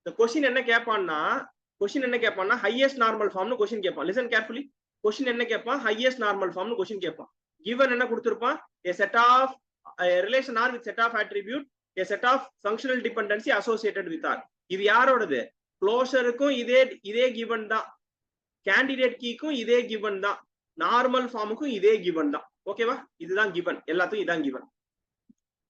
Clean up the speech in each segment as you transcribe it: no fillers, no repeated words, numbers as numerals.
இந்த கொஸ்டின் என்ன கேட்பான்னா highest normal ஃபார்ம்னு question கேட்பான். Listen carefully. கொஸ்டின் என்ன கேட்பான்? ஹையஸ்ட் நார்மல் ஃபார்ம்னு கொஸ்டின் கேட்பான். given என்ன கொடுத்திருப்பான்? a set of a relation R with set of attribute, a set of functional dependency associated with R. இது யாரோடது? க்ளோஷருக்கும் இதே given தான், கேண்டிடேட் கீக்கும் இதே given தான், நார்மல் ஃபார்முக்கும் இதே given தான். ஓகேவா? இதுதான் given, எல்லாத்துக்கும் இதான் given.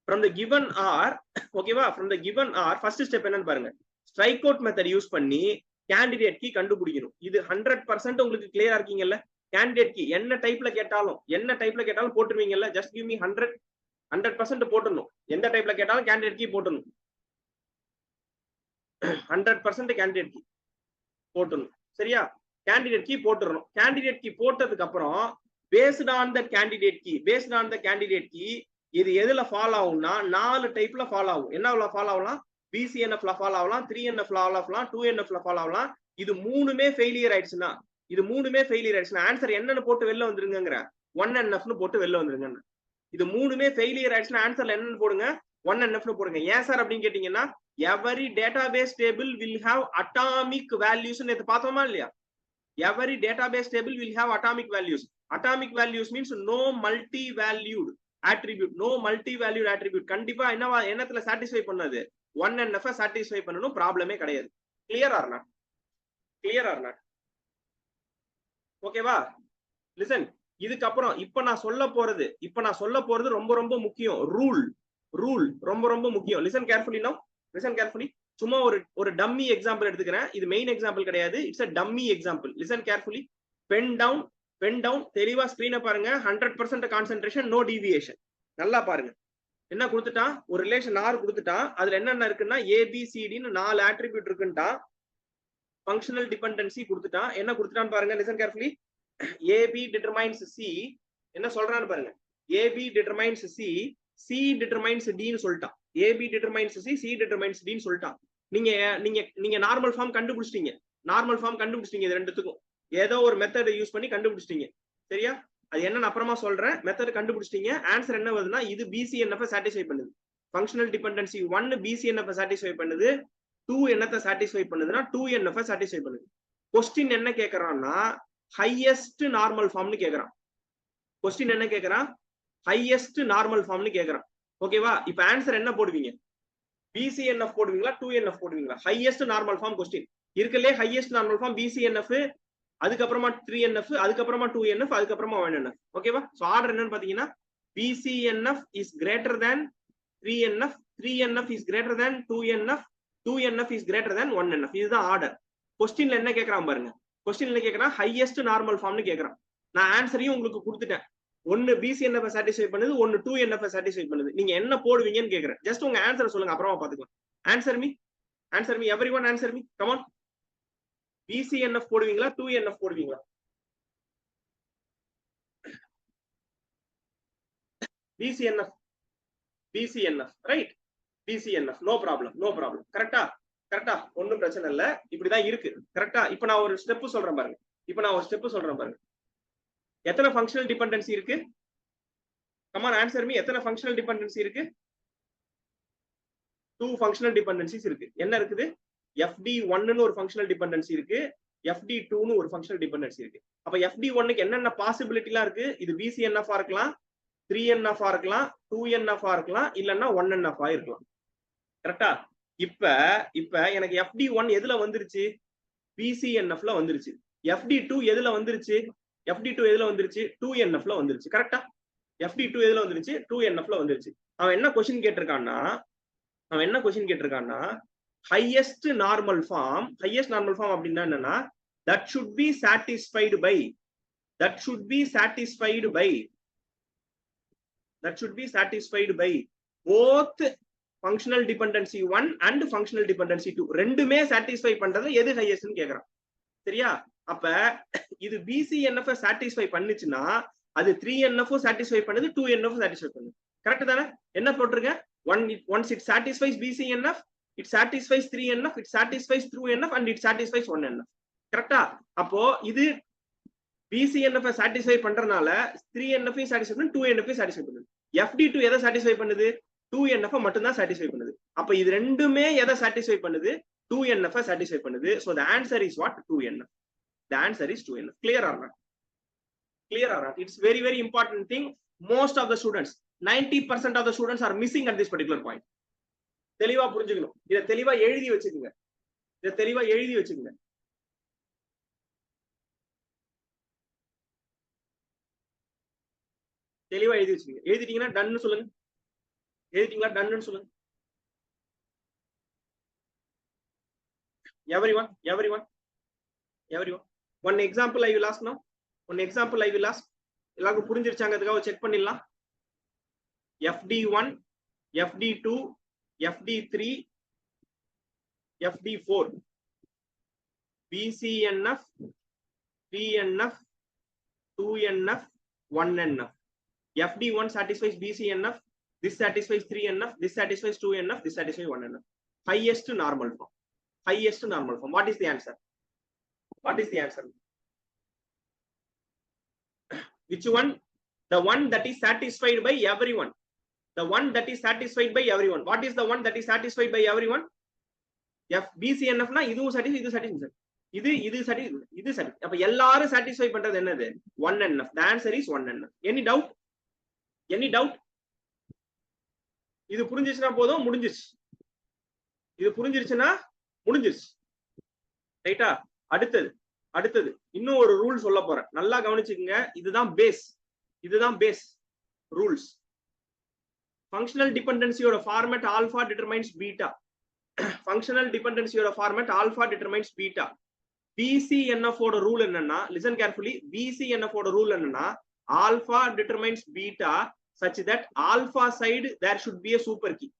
from the given R, ஓகேவா? from the given R first step என்னன்னு பாருங்க. ஸ்ட்ரைக் அவுட் மெத்தட் யூஸ் பண்ணி கேண்டிடேட் கீ கண்டுபிடிக்கணும். இது 100% உங்களுக்கு கிளியரா இருக்கீங்கல்ல? கேண்டிடேட் கீ என்ன டைப்ல கேட்டாலும் போட்டுருவீங்கல்ல? ஜஸ்ட் கிவ் மீ 100% போட்டுடணும். எந்த டைப்ல கேட்டாலும் கேண்டிடேட் கீ போட்டுடணும். 100% கேண்டிடேட் கீ போட்டுடணும். சரியா? கேண்டிடேட் கீ போட்டுறணும். கேண்டிடேட் கீ போட்டதுக்கு அப்புறம் based on the candidate key இது எதுல ஃபாலோ ஆகும்னா 4 டைப்ல ஃபாலோ ஆகும். என்ன ஃபாலோ ஆகலாம்? BCNF ஃபாலோ ஆகலாம், 3NF ஃபாலோ ஆகலாம், 2NF ஃபாலோ ஆகலாம். இது மூணுமே ஃபெயிலியர் ஆயிடுச்சுன்னா ஆன்சர் என்னன்னு போட்டு வெளில வந்துருங்கங்கற 1NF போட்டு வெளில வந்துருங்க. இது மூணுமே ஃபெயிலியர் ஆயிடுச்சுன்னா ஆன்சர்ல என்னன்னு போடுங்க? 1NF போடுங்க. ஏன் சார் அப்படின்னு கேட்டீங்கன்னா, every database table will have atomic values ன்னு பார்த்தோமா இல்லையா? every database table will have atomic values. Atomic values means no multi-valued attribute. கண்டிப்பா என்னத்துல சாட்டிஸ்ஃபை பண்ணது? 1NF சாட்டிஸ்ஃபை பண்ணனும். ப்ராப்ளமே கிடையாது. Clear or not? ஓகேவா? லிசன். இதுக்கப்புறம் இப்ப நான் சொல்ல போறது ரொம்ப ரொம்ப முக்கியம். ரூல் ரொம்ப முக்கியம். Listen carefully. சும்மா ஒரு டம்மி எக்ஸாம்பிள் எடுத்துக்கிறேன். இது மெயின் எக்ஸாம்பிள் கிடையாது. It's a dummy example. Listen carefully. Pen down தெளிவா ஸ்கிரீனை பாருங்க. 100% கான்சென்ட்ரேஷன், நோ டீவியேஷன். நல்லா பாருங்க. என்ன கொடுத்துட்டான்? ஒரு ரிலேஷன் R கொடுத்துட்டான். அதுல என்னென்ன இருக்குன்னா ABCD 4 ஆட்ரிபியூட் இருக்குன்ட்டான். ஃபங்க்ஷனல் டிபெண்டன்சி கொடுத்துட்டான். என்ன கொடுத்துட்டான்னு பாருங்க. Listen carefully. AB determines C. என்ன சொல்றான்னு பாருங்க. AB determines C, C determines D ன்னு சொல்லிட்டான். AB determines C, C determines D ன்னு சொல்லிட்டான். நீங்க நார்மல் ஃபார்ம் கண்டுபிடிச்சிட்டீங்க. இது ரெண்டுத்துக்கும் ஏதோ ஒரு மெத்தட் யூஸ் பண்ணி கண்டுபிடிச்சிட்டீங்க. சரியா? அது என்னன்னு அப்புறமா சொல்றேன். மெத்தட் கண்டுபிடிச்சிட்டீங்க. ஆன்சர் என்ன வருதுன்னா, இது BCNF சாட்டிஸ்ஃபை பண்ணுது. ஃபங்க்ஷனல் டிபெண்டன்சி 1 BCNF சாட்டிஸ்ஃபை பண்ணுது. 2 என்னத்தை சாட்டிஸ்ஃபை பண்ணுதுன்னா 2NF சாட்டிஸ்ஃபை பண்ணுது. கொஸ்டின் என்ன கேக்குறான்னா ஹையஸ்ட் நார்மல் ஃபார்ம்னு கேக்குறான். ஓகேவா? இப்ப ஆன்சர் என்ன போடுவீங்க? BCNF போடுவீங்களா, 2NF போடுவீங்களா? ஹையஸ்ட் நார்மல் ஃபார்ம் கொஸ்டின் இருக்குல்லே. ஹையஸ்ட் நார்மல் ஃபார்ம் BCNF, அதுக்கப்புறமா 3NF, அதுக்கப்புறமா 2NF, அதுக்கப்புறமா 1NF. ஓகேவா? சோ ஆர்டர் என்னன்னு பாத்தீங்கன்னா BCNF is greater than 3NF, 3NF is greater than 2NF, 2NF is greater than 1NF. இதுதான் ஆர்டர். கொஸ்டின்ல என்ன கேக்குறான் பாருங்க. கொஸ்டின்ல கேக்குறான் ஹையஸ்ட் நார்மல் ஃபார்ம்னு கேக்குறான். நான் ஆன்சரையும் உங்களுக்கு கொடுத்துட்டேன். ஒன்னு BCNF சாட்டிஸ்ஃபை பண்ணுது, ஒன்னு 2NF சாட்டிஸ்ஃபை பண்ணுது. நீங்க என்ன போடுவீங்கன்னு கேக்குறேன். ஜஸ்ட் உங்க ஆன்சர் சொல்லுங்க, அப்புறமா பாத்துக்கலாம். Answer me everyone, answer me. Come on. BCNF போடுவீங்களா, 2NF போடுவீங்களா? BCNF right. BCNF no problem. கரெக்டா? ஒன்னும் பிரச்சனை இல்ல. இப்படிதான் இருக்கு. கரெக்டா? இப்ப நான் ஒரு ஸ்டெப் சொல்றேன் பாருங்க. எத்தனை ஃபங்க்ஷனல் டிபெண்டன்சி இருக்கு? Come on, answer me. எத்தனை ஃபங்க்ஷனல் டிபெண்டன்சி இருக்கு? 2 ஃபங்க்ஷனல் டிபெண்டன்சிஸ் இருக்கு. என்ன இருக்குது? FD1 ன்னு ஒரு ஃபங்க்ஷனல் டிபெண்டன்சி இருக்கு, FD2 ன்னு ஒரு ஃபங்க்ஷனல் டிபெண்டன்சி இருக்கு. அப்ப FD1க்கு என்னென்ன பாசிபிலிட்டிலாம் இருக்கு? இது BCNF ஆ இருக்கலாம், 3NF ஆ இருக்கலாம், 2NF ஆ இருக்கலாம், இல்லன்னா 1NF ஆ இருக்கலாம். கரெக்டா? இப்ப எனக்கு FD1 எதுல வந்துருச்சு? BCNF ல வந்துருச்சு. FD2 எதுல வந்துருச்சு? 2NF ல வந்துருச்சு. கரெக்டா? FD2 எதுல வந்துருச்சு? 2NF ல வந்துருச்சு. அவன் என்ன கொஸ்டின் கேட்டிருக்கான்னா highest normal form அப்படின்னா என்னன்னா that should be satisfied by both functional dependency 1 and functional dependency 2. ரெண்டுமே satisfy பண்றது எது highest ன்னு கேக்குறான். சரியா? அப்ப இது BCNF satisfy பண்ணுச்சுன்னா அது 3NF satisfy பண்ணுது, 2NF satisfy பண்ணுது. கரெக்ட் தானே? என்ன போட்டுருங்க? once it satisfies BCNF, it satisfies 3NF, it satisfies 2NF, and it satisfies 1NF. கரெக்டா? அப்போ இது BCNF satisfy பண்றனால 3NF satisfy பண்ணுது, 2NF satisfy பண்ணுது. FD2 எதை satisfy பண்ணுது? 2NF மட்டும் தான் satisfy பண்ணுது. அப்ப இது ரெண்டுமே எதை satisfy பண்ணுது? 2NF satisfy பண்ணுது. So the answer is what? 2NF. The answer is 2NF. Clear or not? Clear or not? It's very, very important thing. Most of the students, 90% of the students are missing at this particular point. தெளிவா புரிஞ்சுக்கணும். இத தெளிவா எழுதி வச்சுக்கோங்க. இத தெளிவா எழுதி வச்சுக்கோங்க. தெளிவா எழுதி வச்சுக்கோங்க. எழுதிட்டீங்கன்னா டன்னு சொல்லுங்க. எழுதிட்டீங்களா? டன்னு சொல்லுங்க. Everyone. One example I will ask now. எல்லாருக்கும் புரிஞ்சிருச்சாங்கிறதுக்காக செக் பண்ணிடலாம். FD1, FD2, FD3, FD4, BCNF, 3NF, 2NF, 1NF. FD1 satisfies BCNF, this satisfies 3NF, this satisfies 2NF, this satisfies 1NF. Highest normal form. What is the answer? Which one? The one that is satisfied by everyone. What is the one that is satisfied by everyone? BCNF na idu satisfy. இது satisfy. அப்ப எல்லாரும் satisfy பண்றது என்னது? 1NF. The answer is 1NF. Any doubt? இது புரிஞ்சிச்சுனா போதும், முடிஞ்சிருச்சு. ரைட்டா? அடுத்தது இன்னும் ஒரு ரூல் சொல்ல போறேன். நல்லா கவனிச்சுக்கங்க. இதுதான் பேஸ் ரூல்ஸ். ஃபங்க்ஷனல் டிபெண்டன்சியோட format alpha determines beta. BCNF ஓட ரூல் என்னன்னா, லிசன் கேர்ஃபுல்லி. BCNF ஓட ரூல் என்னன்னா, alpha determines beta such that alpha side there should be a super key.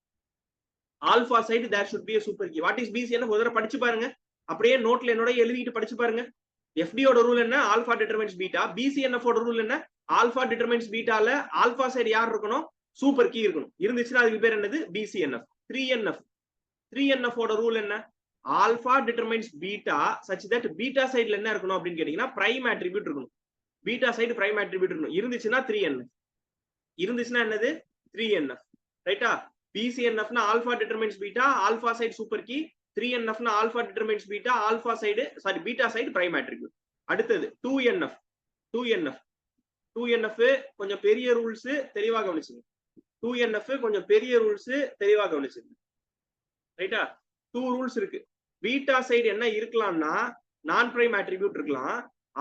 What is BCNF? ஒரு தடவை படிச்சு பாருங்க. அப்படியே நோட்ல என்னோட எழுதிட்டு படிச்சு பாருங்க. FD ஓட ரூல் என்ன? Alpha determines beta. BCNF ஓட ரூல் என்ன? ஆல்பா டிட்டர்மைன்ஸ் பீட்டால ஆல்பா சைடு யார் இருக்கணும்? சூப்பர் கீ இருக்கணும். இருந்துச்சுன்னா அதுக்கு பேர் என்னது? BCNF. 3NF ஓட ரூல் என்ன? Alpha determines beta such that beta சைடுல என்ன இருக்கணும் அப்படின்னு கேட்டீங்கன்னா பிரைம் அட்ரிபியூட் இருக்கணும். பீட்டா சைடு பிரைம் அட்ரிபியூட் இருக்கணும். இருந்துச்சுன்னா 3NF. இருந்துச்சுன்னா என்னது? 3NF. ரைட்டா? BCNF னா alpha determines beta, alpha side super key. 3NF னா alpha determines beta, alpha side beta side prime attribute. அடுத்தது 2NF கொஞ்சம் பெரிய ரூல்ஸ், தெளிவாக கவனிச்சுங்க. 2NF கொஞ்சம் பெரிய ரூல்ஸ், தெளிவாக கவனிச்சுங்க. ரைட்டா? 2 ரூல்ஸ் இருக்கு. பீட்டா சைடு என்ன இருக்கலாம்னா நான் பிரைம் அட்ரிபியூட் இருக்கலாம்.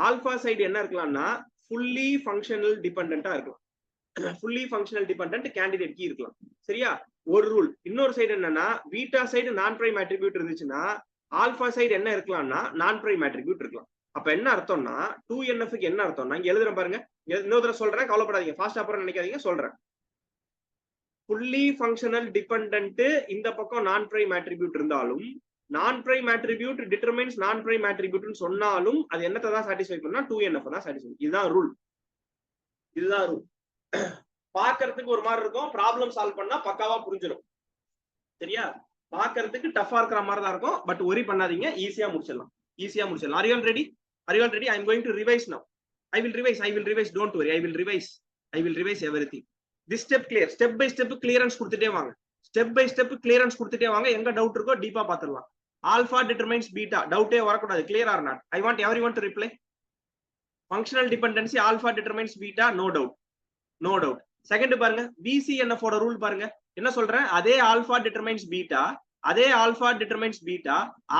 ஆல்பா சைடு என்ன இருக்கலாம்னா ஃபுல்லி ஃபங்க்ஷனல் டிபெண்டன்ட்டா இருக்கலாம். Fully functional dependent candidate key இருக்கலாம். சரியா? ஒரு ரூல். இன்னொரு சைடு என்னன்னா, beta side non prime attribute இருந்துச்சுன்னா ஆல்பா சைடு என்ன இருக்கலாம்னா நான் பிரைம் அட்ரிபியூட் இருக்கலாம். அப்ப என்ன அர்த்தம்னா 2NF க்கு என்ன அர்த்தம்னா, இங்க எழுதுறேன் பாருங்க. இன்னொரு தடவை சொல்றேன், கவலைப்படாதீங்க. ஃபாஸ்டா போறேன்னு நினைக்காதீங்க, சொல்றேன். ஃபுல்லி ஃபங்க்ஷனல் டிபெண்டன்ட் இந்த பக்கம் நான் பிரைம் அட்ரிபியூட் இருந்தாலும், நான் பிரைம் அட்ரிபியூட் டிட்டர்மைன்ஸ் நான் பிரைம் அட்ரிபியூட்னு சொன்னாலும் அது என்னத்தை தான் சாட்டிஸ்ஃபை பண்ணா? 2NF தான் சாட்டிஸ்ஃபை. இதுதான் ரூல். பாக்குறதுக்கு ஒரு மாதிரி இருக்கும், ப்ராப்ளம் சால்வ் பண்ணா பக்காவா புரிஞ்சிடும். சரியா? பாக்குறதுக்கு டஃபா இருக்கிற மாதிரி தான் இருக்கும், பட் ஒரி பண்ணாதீங்க, ஈஸியா முடிச்சிடலாம். Are you all ready? I am going to revise now. I will revise. Don't worry. I will revise everything. This step clear. Step by step clearance கொடுத்துட்டே வாங்க. எங்க டவுட் இருக்கோ டீப்பா பாத்துறலாம். Alpha determines beta. டவுட்டே வரக்கூடாது. Clear or not? I want everyone to reply. Functional dependency alpha determines beta. No doubt. Second பாருங்க, BCNF ஓட rule பாருங்க. என்ன சொல்றேன்? அதே ஆல்பா டிட்டர்மைன்ஸ் பீட்டா,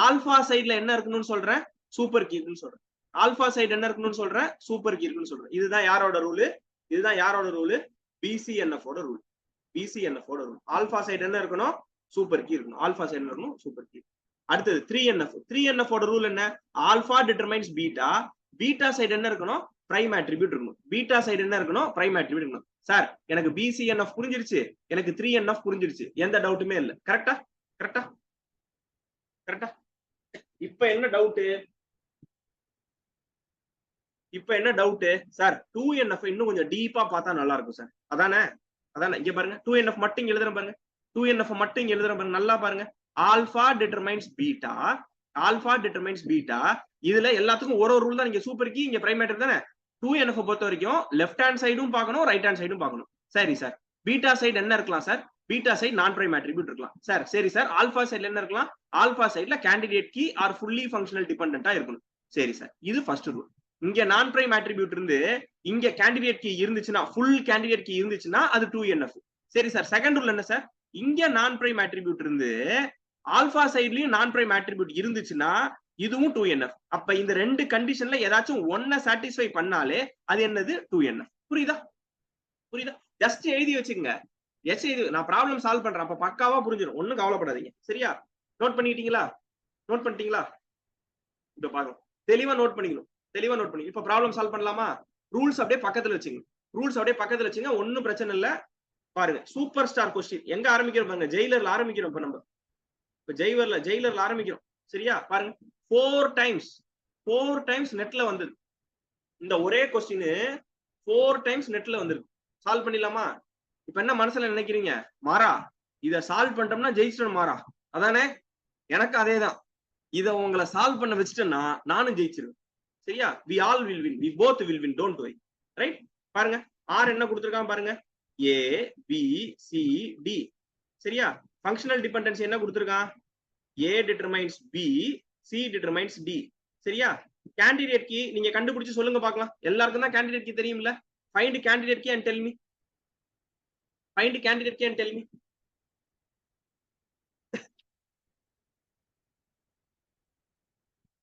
ஆல்பா சைடுல என்ன இருக்கணும்னு சொல்றேன்? சூப்பர் கீ இருக்குன்னு சொல்றேன். ஆல்பா சைடு என்ன இருக்கணும்னு சொல்றேன்? சூப்பர் கீ இருக்குன்னு சொல்றேன். இதுதான் யாரோட ரூல்? BCNF ஓட ரூல். ஆல்பா சைடு என்ன இருக்கணும்? சூப்பர் கீ இருக்கணும். ஆல்பா சைடு என்ன இருக்கணும்? Super key. அடுத்தது 3NF ஓட ரூல் என்ன? ஆல்பா டிட்டர்மைன்ஸ் பீட்டா சைடு என்ன இருக்கணும்? பிரைம் அட்ரிபியூட் இருக்கணும். பீட்டா சைடு என்ன இருக்கணும்? பிரைம் அட்ரிபியூட் இருக்கணும். சார், எனக்கு BCNF புரிஞ்சிருச்சு, எனக்கு 3NF புரிஞ்சிருச்சு, எந்த டவுட்டுமே இல்ல. கரெக்டா? இப்ப என்ன டவுட்? சார் 2NF இன்னும் கொஞ்சம் டீப்பா பார்த்தா நல்லா இருக்கும் சார். அதானே இங்க பாருங்க. 2NF மட்டும் இங்க எழுதுறேன் பாருங்க. நல்லா பாருங்க. Alpha determines beta. இதுல எல்லாத்துக்கும் ஒரு ரூல் தான். இங்க சூப்பர் கீ, இங்க பிரைம் அட்ரிபியூட் தானே. 2NF பொறுத்த வரைக்கும் லெஃப்ட் ஹேண்ட் சைடும் பார்க்கணும், ரைட் ஹேண்ட் சைடும் பார்க்கணும். சரி சார், பீட்டா சைடு என்ன இருக்கலாம் sir? Beta side non prime attribute இருக்கலாம் சார். சரி சார், ஆல்பா சைடுல என்ன இருக்கலாம்? ஆல்பா சைடுல candidate key or fully functional டிபெண்டன்ட்டா இருக்கணும். சரி சார், இது ஃபர்ஸ்ட் ரூல். இங்க நான் பிரைம் ஆட்ரிபியூட் இருந்து இங்க கேண்டிடேட் கீ இருந்துச்சுன்னா, ஃபுல் கேண்டிடேட் கீ இருந்துச்சுன்னா அது 2NF. சரி சார், செகண்ட் ரூல் என்ன சார்? இங்க நான் பிரைம் ஆட்ரிபியூட் இருந்து ஆல்பா சைட்லயும் நான் பிரைம் ஆட்ரிபியூட் இருந்துச்சுன்னா இதுவும் 2NF. அப்ப இந்த ரெண்டு கண்டிஷன்ல ஏதாச்சும் ஒன்ன சாட்டிஸ்ஃபை பண்ணாலே அது என்னது? 2NF. புரியுதா? புரியுதா? ஜஸ்ட் எழுதி வச்சுக்கங்க. நான் ப்ராப்ளம் சால்வ் பண்றேன், அப்ப பக்காவா புரிஞ்சிடும். ஒண்ணும் கவலைப்படாதீங்க. சரியா? நோட் பண்ணிட்டீங்களா? நோட் பண்ணிட்டீங்களா? இப்ப பாருங்க, தெளிவா நோட் பண்ணிக்கணும். தெளிவா நோட் பண்ணி இப்ப ப்ராப்ளம் சால்வ் பண்ணலாமா? ரூல்ஸ் அப்படியே பக்கத்துல வச்சுங்க. ரூல்ஸ் அப்படியே பக்கத்துல வச்சுங்க, ஒன்னும் பிரச்சனை இல்ல. பாருங்க, சூப்பர் ஸ்டார் கொஸ்டின் எங்க ஆரம்பிக்கிறோம் பாருங்க. ஜெயிலர்ல ஆரம்பிக்கிறோம். இப்ப நம்ம ஜெயிலர்ல ஆரம்பிக்கிறோம். சரியா? பாருங்க, 4 டைம்ஸ் நெட்ல வந்தது. இந்த ஒரே கொஸ்டின் 4 டைம்ஸ் நெட்ல வந்திருக்கு. சால்வ் பண்ணிடலாமா? இப்ப என்ன மனசுல நினைக்கிறீங்க? மாறா, இத சால்வ் பண்ணிட்டோம்னா ஜெயிச்சிடும் மாறா, அதானே? எனக்கு அதேதான். இத உங்களை சால்வ் பண்ண வச்சுட்டேன்னா நானும் ஜெயிச்சிருவேன். சரியா? we all will win, we both will win, don't worry. Right? பாருங்க, ஆர் என்ன கொடுத்திருக்கான் பாருங்க, A B C D. சரியா? ஃபங்க்ஷனல் டிபெண்டன்சி என்ன கொடுத்திருக்கான்? A determines B, C determines D. சரியா? கேண்டிடேட் கீ நீங்க கண்டுபிடிச்சு சொல்லுங்க பார்க்கலாம். எல்லாருக்கும் தான் கேண்டிடேட் கீ தெரியும்ல. find candidate key and tell me. find candidate key and tell me.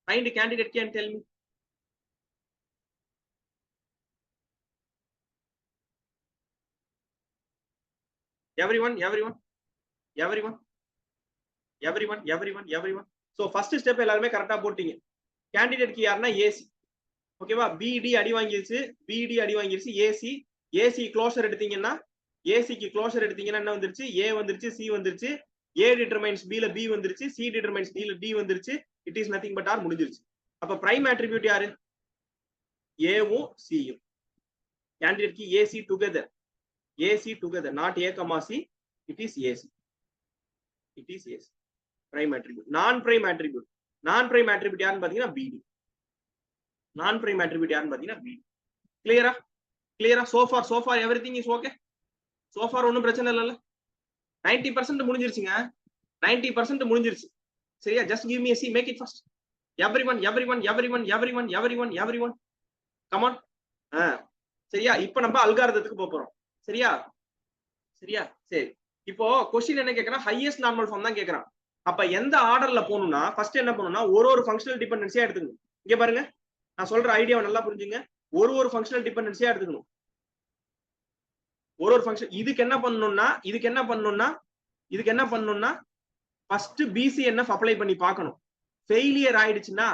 find candidate key and tell me. everyone. So first step எல்லாருமே கரெக்டா போட்டீங்க. கேண்டிடேட் கீ யாருன்னா ஏசி. ஓகேவா? பிடி அடி வாங்கிருச்சு, ஏசி க்ளோஷர் எடுத்தீங்கன்னா, ஏசிக்கு க்ளோஷர் எடுத்தீங்கன்னா என்ன வந்துருச்சு? ஏ வந்துருச்சு, சி வந்துருச்சு. ஏ டிட்டர்மைன்ஸ் பி ல பி வந்துருச்சு, சி டிட்டர்மைன்ஸ் டி ல டி வந்துருச்சு. It is nothing but R, முடிஞ்சிருச்சு. அப்ப பிரைம் ஆட்ரிபியூட் யாரு? ஏவும் சியும். Candidate key AC together, not A comma C. It is AC. Prime attribute. Non prime attribute யாருன்னு பாத்தீங்கன்னா பிடி. நான் பிரைம் ஆட்ரிபியூட் யாருன்னு பாத்தீங்கன்னா பிடி. கிளியரா? So far everything is okay. So far ஒன்னும் பிரச்சனை இல்லைல்ல. 90% முடிஞ்சிருச்சுங்க. 90% முடிஞ்சிருச்சு. சரியா? Just give me a C, make it fast. everyone. Come on. சரியா? இப்போ நம்ம அல்காரிதத்துக்கு போறோம். சரியா? சரி. இப்போ क्वेश्चन என்ன கேக்குறான்? ஹையஸ்ட் நார்மல் ஃபார்ம் தான் கேக்குறான். அப்ப எந்த ஆர்டர்ல போணும்னா ஃபர்ஸ்ட் என்ன பண்ணனும்னா ஒரு ஃபங்க்ஷனல் டிபெண்டன்சியா எடுத்துக்கணும். இங்க பாருங்க, நான் சொல்ற ஐடியாவை நல்லா புரிஞ்சுங்க. ஒரு ஃபங்க்ஷனல் டிபெண்டன்சியா எடுத்துக்கணும். ஒரு ஃபங்க்ஷன். இதுக்கு என்ன பண்ணனும்னா ஃபர்ஸ்ட் BCNF அப்ளை பண்ணி பார்க்கணும். ஃபெயிலியர் ஆயிடுச்சுன்னா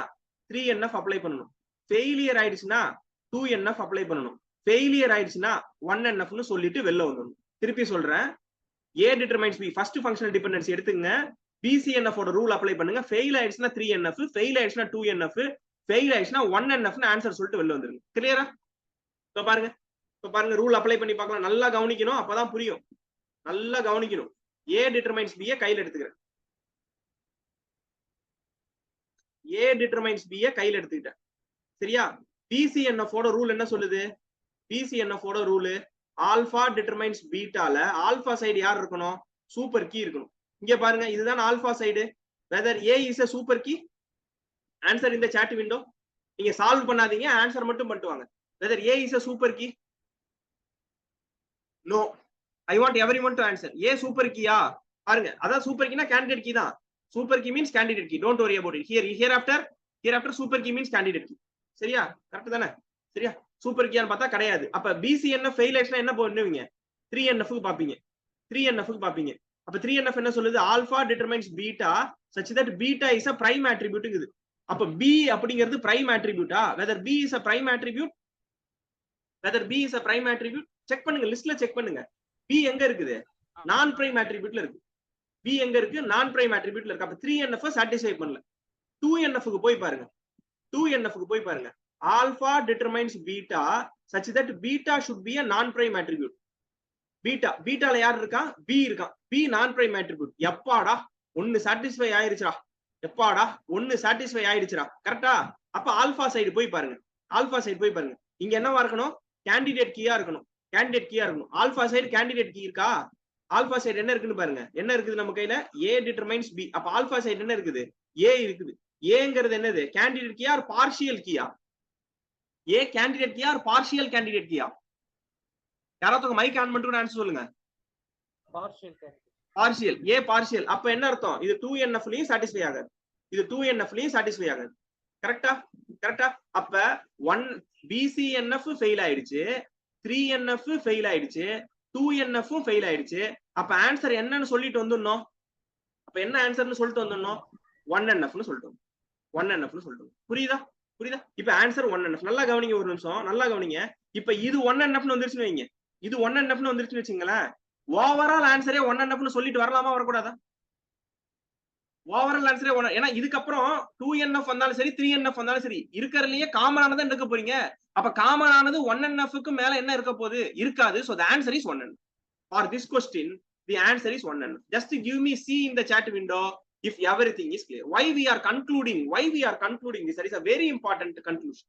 3NF அப்ளை பண்ணணும். ஃபெயிலியர் ஆயிடுச்சுன்னா 2NF அப்ளை பண்ணணும். ஃபெயிலியர் ஆயிடுச்சுன்னா 1NF னு சொல்லிட்டு வெளில வந்துடணும். திருப்பி சொல்றேன், A determines B first functional dependency எடுத்துங்க. BCNF ஓட ரூல் அப்ளை பண்ணுங்க. ஃபெயில் ஆயிடுச்சுன்னா 3NF, ஃபெயில் ஆயிடுச்சுன்னா 2NF, ஃபெயில் ஆயிடுச்சுன்னா 1NF னு ஆன்சர் சொல்லிட்டு வெளில வந்துருங்க. கிளியரா? இப்ப பாருங்க ரூல் அப்ளை பண்ணி பார்க்கலாம். நல்லா கவனிக்கணும், அப்பதான் புரியும். நல்லா கவனிக்கணும். A determines B கையில எடுத்துக்கிறேன். A determines B கையில எடுத்துக்கிட்டேன். சரியா? BCNF ஓட ரூல் என்ன சொல்லுது? BCNF ஓட ரூல் ஆல்பா டிட்டர்மைன்ஸ் பீட்டால ஆல்பா சைடு யார் இருக்கணும்? சூப்பர் கீ இருக்கணும். இங்க பாருங்க, இதுதான் alpha side. whether A is a super key, answer in the chat window. நீங்க சால்வ் பண்ணாதீங்க, ஆன்சர் மட்டும் பண்ணிட்டு வாங்க. whether A is a super key? no, I want everyone to answer. A super key யா? பாருங்க, அதான் சூப்பர் கீனா candidate key தான். Super key means candidate key. don't worry about it. hereafter super key means candidate key. சரியா? Correct தானே? சரியா? Super கீயான்னு பார்த்தா கிடையாது. அப்ப BCNF ஃபெயில் ஆயிடுச்சுனா என்ன பண்ணுவீங்க? 3NF க்கு பாப்பீங்க. அப்ப 3NF என்ன சொல்லுது? Alpha determines beta such that beta is a prime attributeங்குது. அப்ப B அப்படிங்கிறது prime attribute-ஆ? whether B is a prime attribute check பண்ணுங்க, லிஸ்ட்ல செக் பண்ணுங்க. B எங்க இருக்குது? நான் பிரைம் attribute-ல இருக்கு. B எங்க இருக்கு? நான் பிரைம் attribute-ல இருக்கு. அப்ப 3NF சாட்டிஸ்ஃபை பண்ணல. 2NF க்கு போய் பாருங்க. Alpha determines beta such that beta should be a non prime attribute. பீட்டால யார் இருக்கான்? B இருக்கான். B நான் பிரைம் attribute. எப்பாடா ஒன்னு சாட்டிஸ்ஃபை ஆயிடுச்சுடா. கரெக்டா? அப்ப ஆல்பா சைடு போய் பாருங்க. இங்க என்னவா இருக்கணும்? கேண்டிடேட் கீயா இருக்கணும். ஆல்பா சைடு கேண்டிடேட் கீ இருக்கா? ஆல்பா சைடு என்ன இருக்குன்னு பாருங்க. என்ன இருக்குது நம்ம கையில? A determines B. அப்ப ஆல்பா சைடு என்ன இருக்குது? A இருக்குது. ஏங்கிறது என்னது? கேண்டிடேட் கீயா ஆர் பார்ஷியல் கீயா? ஏ கேண்டிடேட் கீயா ஆர் பார்ஷியல் கேண்டிடேட் கீயா? யாராவது மைக் ஆன் பண்ணிட்டு ஆன்சர் சொல்லுங்க. பார்ஷியல். A partial. அப்ப என்ன அர்த்தம்? இது 2NF லயும் சாட்டிஸ்ஃபை ஆகாது, இது 2NF லயும் சாட்டிஸ்ஃபை ஆகாது. கரெக்டா? கரெக்டா? அப்ப 1 BCNF ஃபெயில் ஆயிடுச்சு, 3NF ஃபெயில் ஆயிடுச்சு, 2NF ஃபெயில் ஆயிடுச்சு. அப்ப ஆன்சர் என்னன்னு சொல்லிட்டு வந்துடணும். அப்ப என்ன ஆன்சர்னு சொல்லிட்டு வந்துடணும்? 1NFன்னு சொல்லிட்டு 1NFன்னு சொல்லிட்டு. புரியுதா? புரியுதா? இப்ப ஆன்சர் 1NF. நல்லா கவனிங்க, ஒரு நிமிஷம் நல்லா கவனிங்க. இப்ப இது 1NFன்னு வந்துருச்சுன்னு வைங்க, இது 1NFன்னு வந்துருச்சுன்னு வச்சுங்களேன், ஓவரால் ஆன்சரே 1NFன்னு சொல்லிட்டு வரலாமா வரக்கூடாதா? ஓவரால் ஆன்சரே 1. ஏன்னா இதுக்கப்புறம் 2NF வந்தாலும் சரி 3NF வந்தாலும் சரி இருக்கிறதுலயே காமனானதான் எடுக்க போறீங்க. அப்ப காமனானது 1NFக்கு மேல என்ன இருக்க போகுது? இருக்காது. So the answer is 1NF. For this question, the answer is 1NF. Just give me C in the chat window if everything is clear. Why we are concluding? Why we are concluding this? That is a very important conclusion.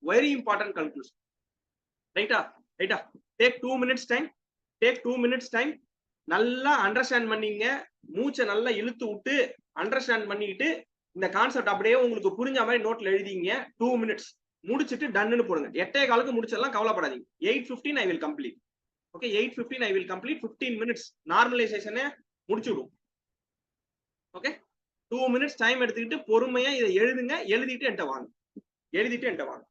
Very important conclusion. Right? Right? Take 2 minutes time. Take 2 minutes time. நல்லா understand பண்ணீங்க, மூச்சை நல்லா இழுத்து விட்டு understand பண்ணிட்டு இந்த concept அப்படியே உங்களுக்கு புரிஞ்ச மாதிரி நோட்ல எழுதிங்க. 2 minutes முடிச்சிட்டு டன்னு போடுங்க. 8:15 முடிச்சதெல்லாம் கவலைப்படாதீங்க. 8:15 I will complete. Okay, 8:15 I will complete. 15 minutes நார்மலைசேஷனை முடிச்சுடுவோம். ஓகே, 2 minutes டைம் எடுத்துக்கிட்டு பொறுமையா இதை எழுதுங்க. எழுதிட்டு என்கிட்ட வாங்க, எழுதிட்டு என்கிட்ட வாங்க.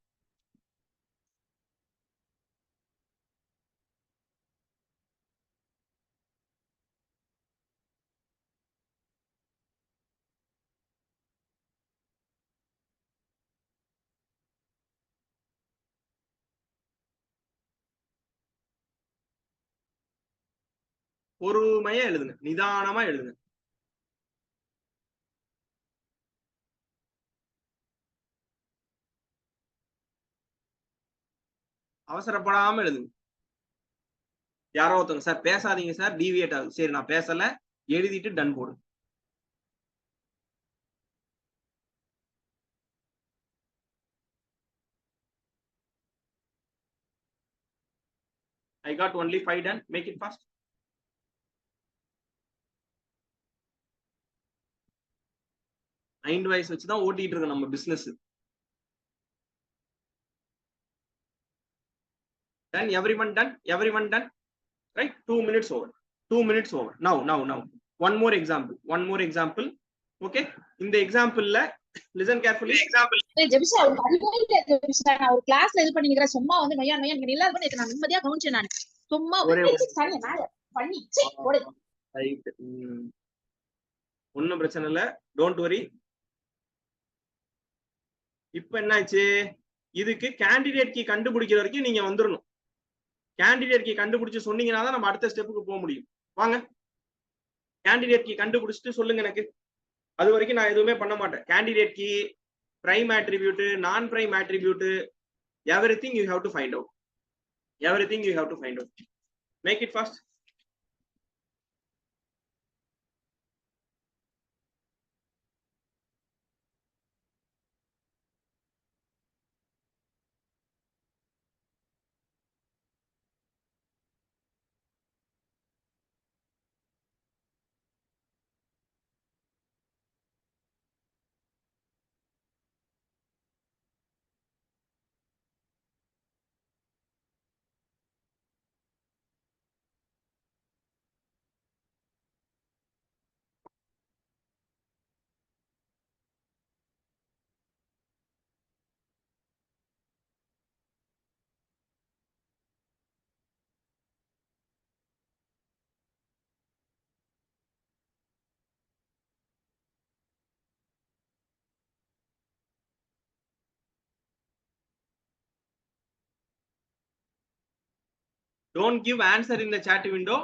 பொறுமையா எழுதுங்க, நிதானமா எழுதுங்க. அவசரப்படாம எழுதுங்க. யாரோ ஒருத்தவங்க சார் பேசாதீங்க சார், டிவியேட் ஆகுது. சரி நான் பேசல, எழுதிட்டு டன் போடு. I got only 5 done. Make it fast. Mind voice வச்சு தான் ஓட்டிட்டு இருக்கோம் நம்ம business. Done? Everyone done? Everyone done? Right? 2 minutes over. 2 minutes over. Now. One more example. One more example. Okay? In the example, listen carefully. Example. Jebisha ஒரு அறிவே இல்ல ஜெபிஷா. நான் ஒரு கிளாஸ்ல இது பண்ணிக்கிற சும்மா வந்து நொய்யா நொய்யா நீங்க நில்லா பண்ணி நான் நிம்மதியா கவனிச்சேன். நான் சும்மா சரி மேல பண்ணி போடு. ரைட். ஒண்ணும் பிரச்சனை இல்ல, டோன்ட் வரி. இப்ப என்னாச்சு? இதுக்கு கேண்டிடேட் கீ கண்டுபிடிக்கிற வரைக்கும் நீங்க வந்துடணும். கேண்டிடேட் கீ கண்டுபிடிச்சு சொன்னீங்கன்னா தான் நம்ம அடுத்த ஸ்டெப்புக்கு போக முடியும். வாங்க, கேண்டிடேட் கீ கண்டுபிடிச்சிட்டு சொல்லுங்க எனக்கு. அது வரைக்கும் நான் எதுவுமே பண்ண மாட்டேன். Candidate key, prime attribute, non-prime attribute, everything you have to find out. Everything you have to find out. Make it fast. Don't give answer in the chat window.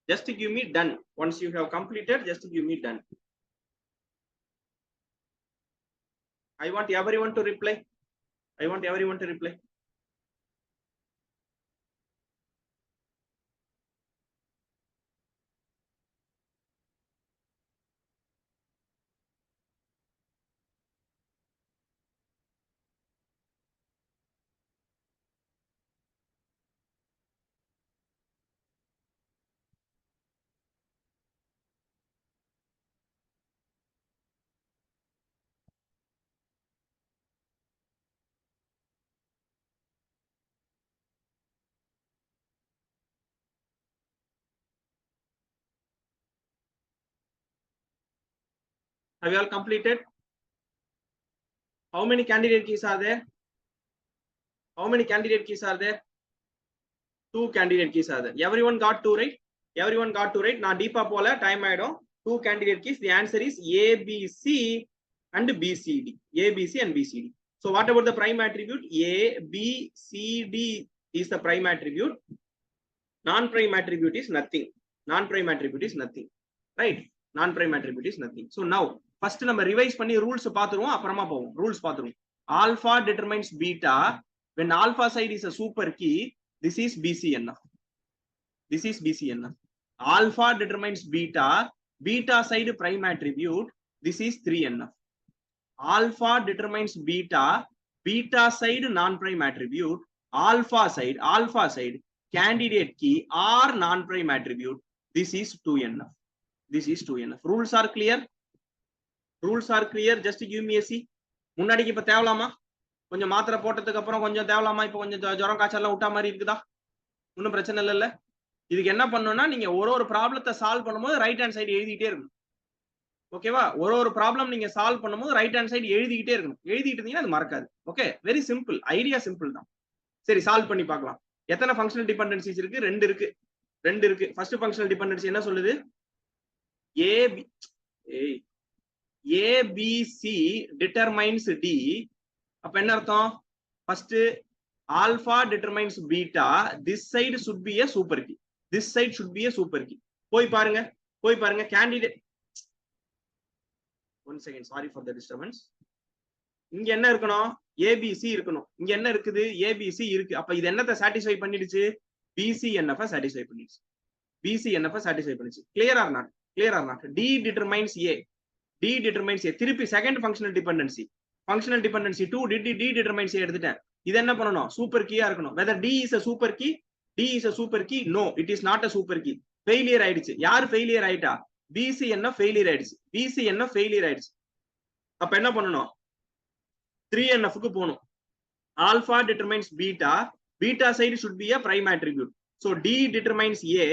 Just give me done. Once you have completed, just give me done. I want everyone to reply. I want everyone to reply. Have you all completed? How many candidate keys are there? How many candidate keys are there? 2 candidate keys are there. Everyone got 2, right? Everyone got 2, right? Now deepa pola time aidum. 2 candidate keys. The answer is A, B, C and B, C, D. A, B, C and B, C, D. So what about the prime attribute? A, B, C, D is the prime attribute. Non-prime attribute is nothing. Non-prime attribute is nothing. Right? Non-prime attribute is nothing. So now, first நம்ம revise பண்ணி rules பாத்துருவோம், அப்புறமா போவோம். Rules பாத்துருவோம். Alpha determines beta. When alpha side is a super key, this is BCNF. This is BCNF. Alpha determines beta. Beta side prime attribute. This is 3NF. Alpha determines beta. Beta side non-prime attribute. Alpha side candidate key or non-prime attribute. This is 2NF. This is 2NF. Rules are clear? Rules are clear. Just give me a C. முன்னாடிக்கு இப்ப தேவலாமா? கொஞ்சம் மாத்திரை போட்டதுக்கு அப்புறம் கொஞ்சம் தேவலாமா? இப்ப கொஞ்சம் ஜுரம் காய்ச்சல்லாம் விட்டா மாதிரி இருக்குதா? ஒன்றும் பிரச்சனை இல்லைல்ல? இதுக்கு என்ன பண்ணணும்னா நீங்க ஒரு ப்ராப்ளத்தை சால்வ் பண்ணும்போது ரைட் ஹேண்ட் சைடு எழுதிட்டே இருக்கணும். ஓகேவா? ஒரு ப்ராப்ளம் நீங்க சால்வ் பண்ணும்போது ரைட் ஹேண்ட் சைடு எழுதிக்கிட்டே இருக்கணும். எழுதிட்டு இருந்தீங்கன்னா அது மறக்காது. Okay, very simple. Idea simple தான். சரி, சால்வ் பண்ணி பார்க்கலாம். எத்தனை ஃபங்க்ஷனல் டிபெண்டன்சிஸ் இருக்கு? 2 இருக்கு. 2 இருக்கு. ஃபர்ஸ்ட் ஃபங்க்ஷனல் டிபெண்டன்சி என்ன சொல்லுது? ABC determines D. அப்ப என்ன அர்த்தம்? First alpha determines beta. This side should be a super key. This side should be a super key. போய் பாருங்க candidate. One second, sorry for the disturbance. இங்க என்ன இருக்கணும்? ABC இருக்கணும். இங்க என்ன இருக்குது? ABC இருக்கு. அப்ப இது என்னத்தை satisfy பண்ணிடுச்சு? BCNF satisfy பண்ணிடுச்சு. BCNF satisfy பண்ணிடுச்சு. Clear or not? Clear or not? D determines A. D determines A. திருப்பி second functional dependency. Functional dependency 2 D determines A எடுத்துட்டேன். இது என்ன பண்ணணும்? சூப்பர் கீயா இருக்கணும். whether D is a super key? D is a super key? No, it is not a super key. Failure ஆயிடுச்சு. யார் failure ஆயிட்டா? BCNF failure ஆயிடுச்சு. BCNF failure ஆயிடுச்சு. அப்ப என்ன பண்ணணும்? 3NF க்கு போணும். Alpha determines beta. Beta side should be a prime attribute. So D determines A.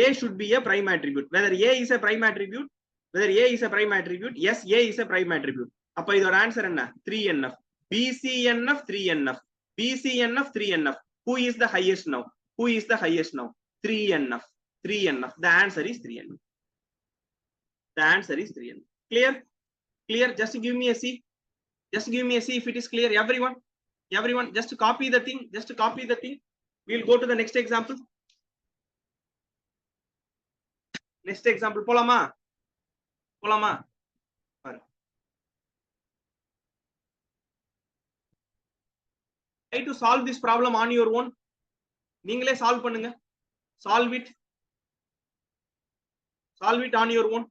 A should be a prime attribute. Whether A is a prime attribute? Whether A is a prime attribute? Yes, A is a prime attribute. அப்ப இதோட answer என்ன? 3NF. BCNF 3NF. BCNF 3NF. Who is the highest now? Who is the highest now? 3NF. 3NF. The answer is 3NF. The answer is 3NF. Clear? Clear? Just give me a C. Just give me a C if it is clear. Everyone, just copy the thing. Just copy the thing. We'll go to the next example. Next example. Polama. Try to solve this problem on your own. நீங்களே solve பண்ணுங்க. Solve it on your own.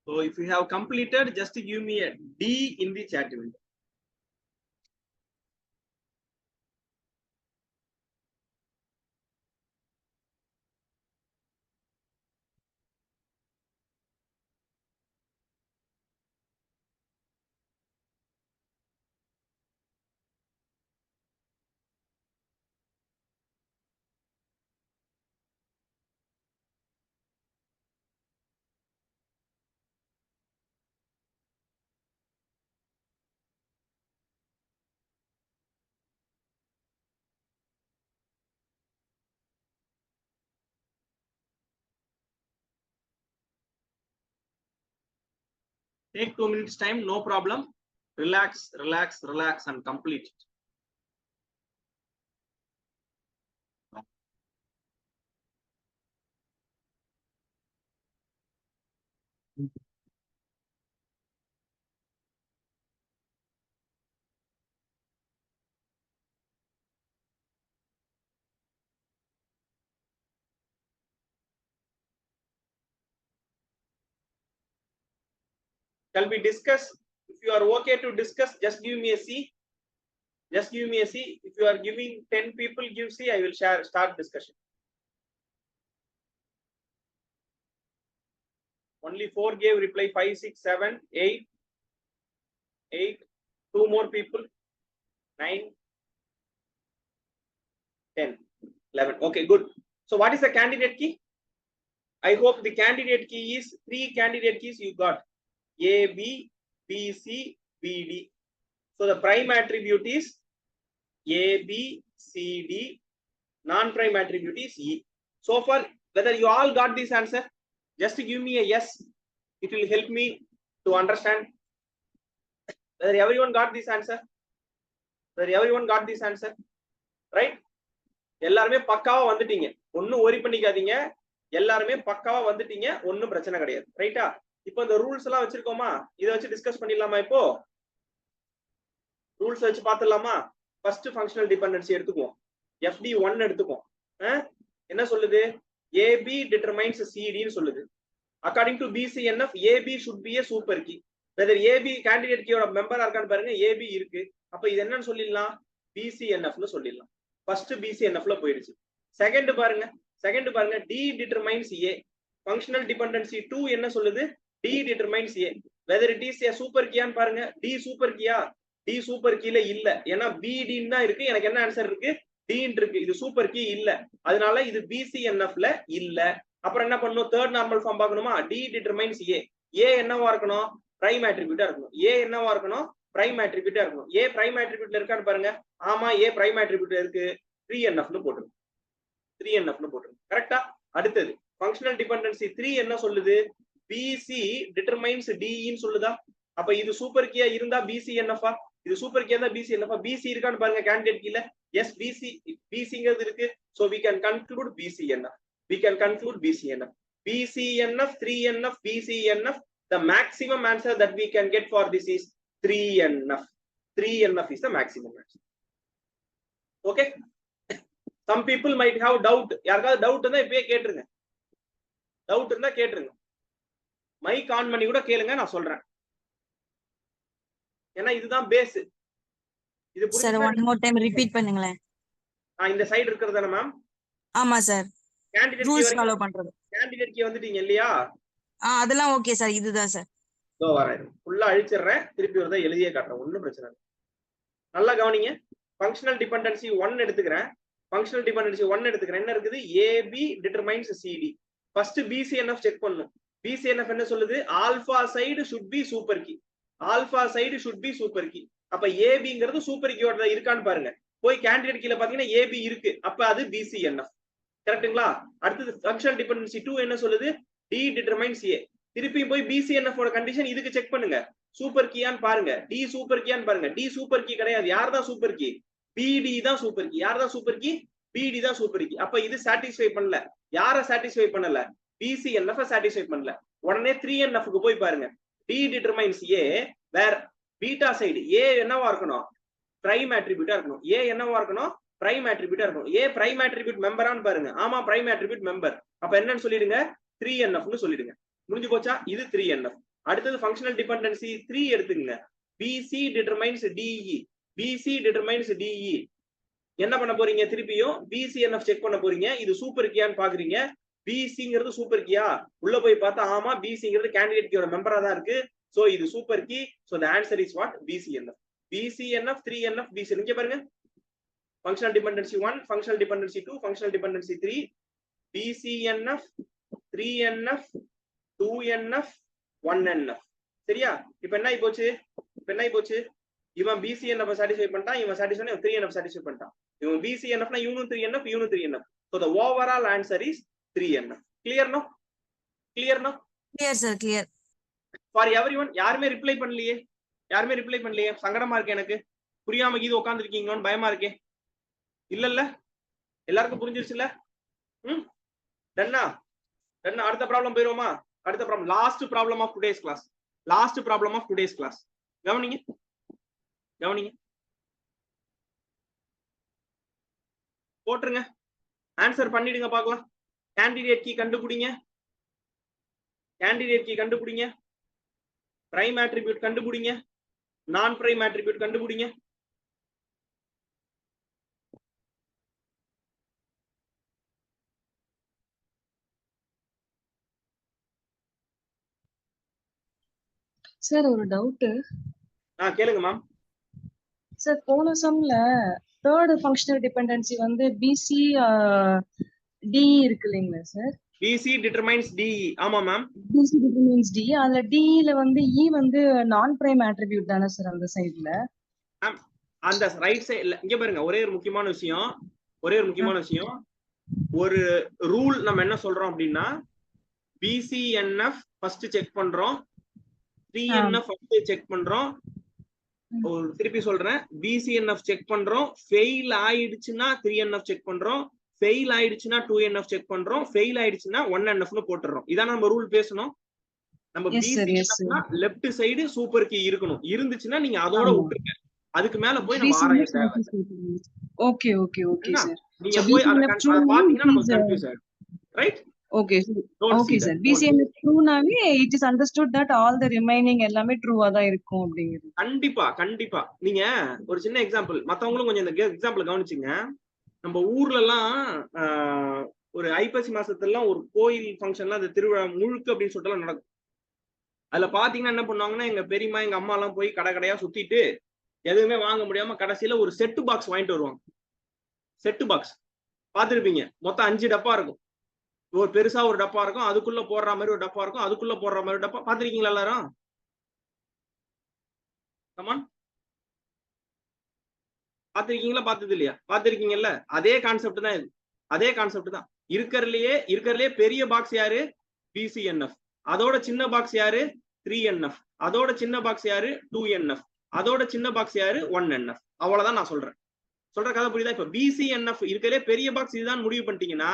So if you have completed, just give me a D in the chat window. Take 2 minutes time, no problem. Relax, relax, relax, and complete it. Shall we discuss? If you are okay to discuss, just give me a C. Just give me a C. If you are giving 10 people, give C. I will start discussion. Only 4 gave reply. 5, 6, 7, 8, 8. 2 more people. 9, 10, 11. Okay, good. So what is the candidate key? I hope the candidate key is 3 candidate keys you got. A, B, B, C, B, D. So the prime attribute is A, B, C, D. Non-prime attribute is E. So far, whether you all got this answer, just give me a yes. It will help me to understand whether everyone got this answer. Whether everyone got this answer, right? எல்லாருமே பக்காவா வந்துட்டீங்க. ஒண்ணும் worry பண்ணிக்காதீங்க. எல்லாருமே பக்காவா வந்துட்டீங்க. ஒண்ணும் பிரச்சனை கிடையாது. ரைட்டா? இப்போ இந்த ரூல்ஸ் எல்லாம் வச்சிருக்கோமா? இத வச்சு டிஸ்கஸ் பண்ணிடலாமா இப்போ? ரூல்ஸ் வச்சு பார்த்தலாமா? ஃபர்ஸ்ட் ஃபங்க்ஷனல் டிபெண்டன்சி எடுத்துக்குவோம். FD1 எடுத்துக்குவோம். என்ன சொல்லுது? AB determines CD ன்னு சொல்லுது. According to BCNF, AB should be a super key. Whether AB candidate key ஓட மெம்பரா இருக்கான்னு பாருங்க. AB இருக்கு. அப்ப இது என்னன்னு சொல்லிடலாம்? BCNF னு சொல்லிடலாம். ஃபர்ஸ்ட் BCNF ல போயிடுச்சு. செகண்ட் பாருங்க. D determines A. Functional dependency 2 என்ன சொல்லுது? D determines A. Whether it is a super key ஆன்னு பாருங்க. D super key-ஆ? D super key-ல இல்ல. ஏன்னா BD ன்னு தான் இருக்கு. எனக்கு என்ன ஆன்சர் இருக்கு? D இருக்கு. இது சூப்பர் கீ இல்ல. அதனால இது BCNF ல இல்ல. அப்புறம் என்ன பண்ணனும்? தேர்ட் நார்மல் ஃபார்ம் பார்க்கணுமா? D determines A. A என்னவா இருக்கணும்? பிரைம் அட்ரிபியூட்டா இருக்கணும். A என்னவா இருக்கணும்? பிரைம் அட்ரிபியூட்டா இருக்கணும். A பிரைம் அட்ரிபியூட்ல இருக்கான்னு பாருங்க. ஆமா, A பிரைம் அட்ரிபியூட்ல இருக்கு. 3NF னு போட்டுருங்க. 3NF னு போட்டுருங்க. கரெக்ட்டா? அடுத்தது ஃபங்க்ஷனல் டிபெண்டன்சி 3 என்ன சொல்லுது? BC determines D ன்னு சொல்லுதா? அப்ப இது சூப்பர் கீயா இருந்தா BCNF-ஆ? இது சூப்பர் கீயா இருந்தா BCNF-ஆ? BC இருக்கான்னு பாருங்க கேண்டிடேட் கீல. Yes, BCங்கிறது இருக்கு. So we can conclude BCNF. We can conclude BCNF. BCNF, 3NF, BCNF. The maximum answer that we can get for this is 3NF. 3NF is the maximum answer. Okay? Some people might have doubt. யாருக்காவது doubt இருந்தா இப்பவே கேட்டுருங்க. Doubt இருந்தா கேட்டுருங்க. Mic on பண்ணி கூட கேளுங்க, நான் சொல்றேன். ஏன்னா இதுதான் பேஸ். இது sir one more time repeat பண்ணுங்களேன். இந்த சைடு இருக்குறதானே மேம்? ஆமா சார். கேண்டிடேட் ரூல்ஸ் ஃபாலோ பண்றது. கேண்டிடேட் கீ வந்துட்டீங்க இல்லையா? அதெல்லாம் ஓகே சார். இதுதான் சார். இதோ வரேன். ஃபுல்லா அழிச்சிடுறேன். திருப்பி வரத எழுதியே காட்டுறேன். ஒண்ணும் பிரச்சனை இல்லை. நல்லா கவனிங்க. ஃபங்க்ஷனல் டிபெண்டன்சி 1 எடுத்துக்கிறேன். ஃபங்க்ஷனல் டிபெண்டன்சி 1 எடுத்துக்கிறேன். என்ன இருக்குது? AB determines CD. First BCNF check பண்ணனும். BCNF என்ன சொல்லுது? Alpha side should be super key. Alpha side should be super key. அப்ப ABங்கிறது சூப்பர் கீயோட இருக்கான்னு பாருங்க. போய் கேண்டிடேட் கீழ பாத்தீங்கன்னா AB இருக்கு. அப்ப அது BCNF. கரெக்ட்டுங்களா? அடுத்து ஃபங்க்ஷனல் டிபெண்டன்சி 2 என்ன சொல்லுது? D determines A. திருப்பி போய் BCNF ஓட கண்டிஷன் இதுக்கு செக் பண்ணுங்க. சூப்பர் கீயான்னு பாருங்க. D சூப்பர் கீயான்னு பாருங்க. D சூப்பர் கீ கிடையாது. யார் தான் சூப்பர் கீ? BD தான் சூப்பர் கீ. யார் தான் சூப்பர் கீ? BD தான் சூப்பர் கீ. அப்ப இது சாட்டிஸ்ஃபை பண்ணல. யார சாட்டிஸ்ஃபை பண்ணல? BCNF சாட்டிஸ்ஃபை பண்ணல. உடனே 3NF க்கு போய் பாருங்க. D determines A where beta side A என்னவா இருக்கணும்? பிரைம் அட்ரிபியூட்டா இருக்கணும். A என்னவா இருக்கணும்? பிரைம் அட்ரிபியூட்டா இருக்கணும். A பிரைம் அட்ரிபியூட் மெம்பரான்னு பாருங்க. ஆமா, பிரைம் அட்ரிபியூட் மெம்பர். அப்ப என்னன்னு சொல்லிடுங்க? 3NF னு சொல்லிடுங்க. முடிஞ்சு போச்சா? இது 3NF. அடுத்தது ஃபங்க்ஷனல் டிபெண்டன்சி 3 எடுத்துக்கங்க. B C determines D E. B C determines D E. என்ன பண்ண போறீங்க? திருப்பியும் பிசிஎன்எஃப் செக் பண்ண போறீங்க. இது சூப்பர் கீயான்னு பாக்குறீங்க. பிசிங்கிறது சூப்பர் கீயா? உள்ள போய் பார்த்தா ஆமா பிசிங்கிறது கேண்டிடேட் கீயோட மெம்பரா தான் இருக்கு. சோ இது super key. So the answer is what? BCNF. BCNF 3NF BC. இங்க பாருங்க. functional dependency 1, functional dependency 2, functional dependency 3, BCNF 3NF 2NF 1NF. சரியா? இப்போ என்ன ஆயி போச்சு? இவன் BCNF satisfy பண்ணிட்டான், இவன் satisfy பண்ணா 3NF satisfy பண்ணிட்டான். இவன் BCNF னா இவனும் 3NF, இவனும் 3NF. So the overall answer is 3NF. Clear no? Clear no? Clear sir, clear. For everyone. யாருமே ரிப்ளை பண்ணலையே. சங்கடமா இருக்கு எனக்கு. புரியாம கீது உட்கார்ந்திருக்கீங்களோன்னு பயமா இருக்கே. இல்ல எல்லாருக்கும் புரிஞ்சிருச்சுல? டன்னா அடுத்த ப்ராப்ளம் போயிரோமா? அடுத்த problem, last problem of today's class. கவனிங்க. போட்டுருங்க. ஆன்சர் பண்ணிடுங்க பார்க்கலாம். கேண்டிடேட் கீ கண்டுபிடிங்க. பிரைம் ஆட்ரிபியூட் கண்டுபிடிங்க. நான் பிரைம் ஆட்ரிபியூட் கண்டுபிடிங்க. சார் ஒரு டவுட். கேளுங்க மேம். சார் போன சம்ல தேர்ட் ஃபங்க்ஷனல் டிபெண்டன்சி வந்து பிசி டி இருக்கு இல்லைங்களா சார்? BC determines DE. ஆமா மேம். BC determines D. அதுல D ல வந்து E வந்து நான் பிரைம் ஆட்ரிபியூட் தானே சார் அந்த சைடுல? அந்த ரைட் சைடுல இங்க பாருங்க. ஒரே ஒரு முக்கியமான விஷயம். ஒரு ரூல் நம்ம என்ன சொல்றோம் அப்படின்னா, BCNF ஃபர்ஸ்ட் செக் பண்றோம், 3NF ஃபர்ஸ்ட் செக் பண்றோம். திருப்பி சொல்றேன், BCNF செக் பண்றோம், ஃபெயில் ஆயிடுச்சுன்னா 3NF செக் பண்றோம், ஃபெயில் ஆயிடுச்சுன்னா 2NF செக் பண்றோம், ஃபெயில் ஆயிடுச்சுன்னா 1NF னு போட்டுறோம். இதான் நம்ம ரூல் பேசணும். நம்ம BCNFனா லெஃப்ட் சைடு சூப்பர் கீ இருக்கணும். இருந்துச்சுன்னா நீங்க அதோட விட்டுருங்க. அதுக்கு மேல போய் நம்ம ஆராய தேவை. Okay sir. நீங்க போய் அத பாத்தீங்கன்னா நம்ம கன்ஃபியூஸ் ஆயிடும். ரைட்? Okay sir. BCNF ட்ரூனாவே it is understood that all the remaining எல்லாமே ட்ரூவா தான் இருக்கும் அப்படிங்கிறது. கண்டிப்பா. நீங்க ஒரு சின்ன எக்ஸாம்பிள், மத்தவங்களும் கொஞ்சம் இந்த எக்ஸாம்பிள் கவனிச்சுங்க. நம்ம ஊர்ல எல்லாம் ஒரு ஐப்பசி மாசத்துல எல்லாம் ஒரு கோயில் ஃபங்க்ஷன்லாம் அந்த திருவிழா முழுக்க அப்படின்னு சொல்லிட்டு நடக்கும். அதுல பாத்தீங்கன்னா என்ன பண்ணுவாங்கன்னா, எங்க பெரியம்மா எங்க அம்மா எல்லாம் போய் கடையா சுத்திட்டு எதுவுமே வாங்க முடியாம கடைசியில ஒரு செட்டு பாக்ஸ் வாங்கிட்டு வருவாங்க. செட்டு பாக்ஸ் பாத்துருப்பீங்க. மொத்தம் 5 டப்பா இருக்கும். ஒரு பெருசா ஒரு டப்பா இருக்கும், அதுக்குள்ள போடுற மாதிரி ஒரு டப்பா இருக்கும், அதுக்குள்ள போடுற மாதிரி ஒரு டப்பா. பாத்திருக்கீங்களா எல்லாரும்? கமான், பாத்திருக்கீங்களா? பார்த்தது இல்லையா? பாத்திருக்கீங்கல்ல? அதே கான்செப்ட் தான் இது. அதே கான்செப்ட் தான். இருக்கிறதுலயே பெரிய பாக்ஸ் யாரு? BCNF. அதோட சின்ன பாக்ஸ் யாரு? 3NF. அதோட சின்ன பாக்ஸ் யாரு? 2NF. அதோட சின்ன பாக்ஸ் யாரு? 1NF. அவ்வளவுதான் நான் சொல்ற கதை புரியுதா? இப்ப BCNF இருக்கிறதுலே பெரிய பாக்ஸ் இதுதான் முடிவு பண்ணிட்டீங்கன்னா,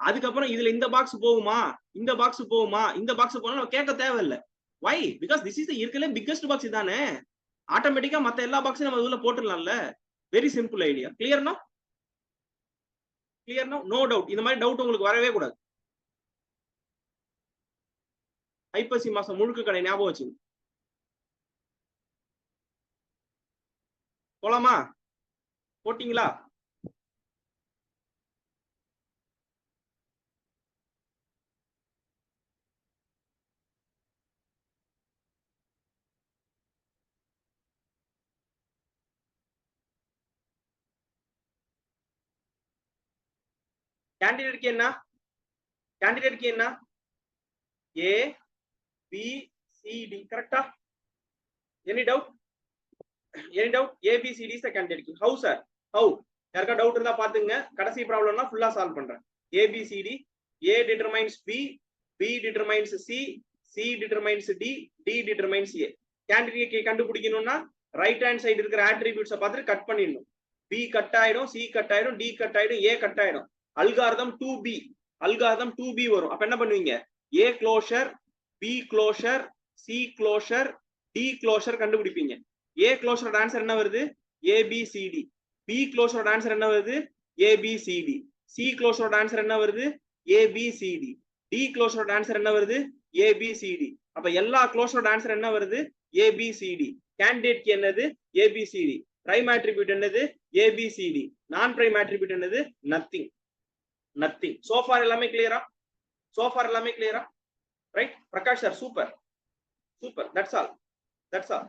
அதுக்கப்புறம் இதுல இந்த பாக்ஸ் போகுமா, இந்த பாக்ஸ் போகுமா, இந்த பாக்ஸ் போனா நம்ம கேட்க தேவையில்லை. வை? பிகாஸ் திஸ் இஸ் இருக்கிறதுலே பிக்கஸ்ட் பாக்ஸ் இதானே. ஆட்டோமேட்டிக்கா மத்த எல்லா பாக்ஸையும் நம்ம இதுல போட்டுடலாம்ல. Very simple idea. Clear no? No doubt. இந்த மாதிரி டவுட் உங்களுக்கு வரவே கூடாது. ஐப்பசி மாசம் முழுக்க கடை ஞாபகம் வச்சுங்க. போலாமா? போட்டீங்களா? கேண்டிடேட்க்கு என்ன? A B C D. கரெக்டா? Any doubt? A B C D is the candidate key. How sir? How? யாருக்கா டவுட் இருந்தா பாத்துங்க. கடைசி ப்ராப்ளம்னா ஃபுல்லா சால்வ் பண்றேன். A B C D. A determines B, B determines C, C determines D, D determines A. Candidate key கண்டுபிடிக்கணும்னா right hand side இருக்கிற ஆட்ரிபியூட்ஸை பார்த்துட்டு கட் பண்ணிடணும். B கட் ஆயிடும், C கட் ஆயிடும், D கட் ஆயிடும், A கட் ஆயிடும். அல்காரிதம் 2B வரும். அப்ப என்ன பண்ணுவீங்க? A closure, B closure, C closure, D closure கண்டுபிடிப்பீங்க. A க்ளோஷரோட ஆன்சர் என்ன வருது? ABCD. B க்ளோஷரோட ஆன்சர் என்ன வருது? ABCD. C க்ளோஷரோட ஆன்சர் என்ன வருது? ABCD. D க்ளோஷரோட ஆன்சர் என்ன வருது? ABCD. அப்ப எல்லா க்ளோஷரோட ஆன்சர் என்ன வருது? ஏபிசிடி. கேண்டிடேட் கீ என்னது? ஏபிசிடி. பிரைம் ஆட்ரிபியூட் என்னது? ஏபிசிடி. நான் பிரைம் ஆட்ரிபியூட் என்னது? நத்திங். நத்திங். சோஃபார் எல்லாமே கிளியரா? சோஃபார் எல்லாமே கிளியரா? Right Prakash sir, super super. That's all, that's all.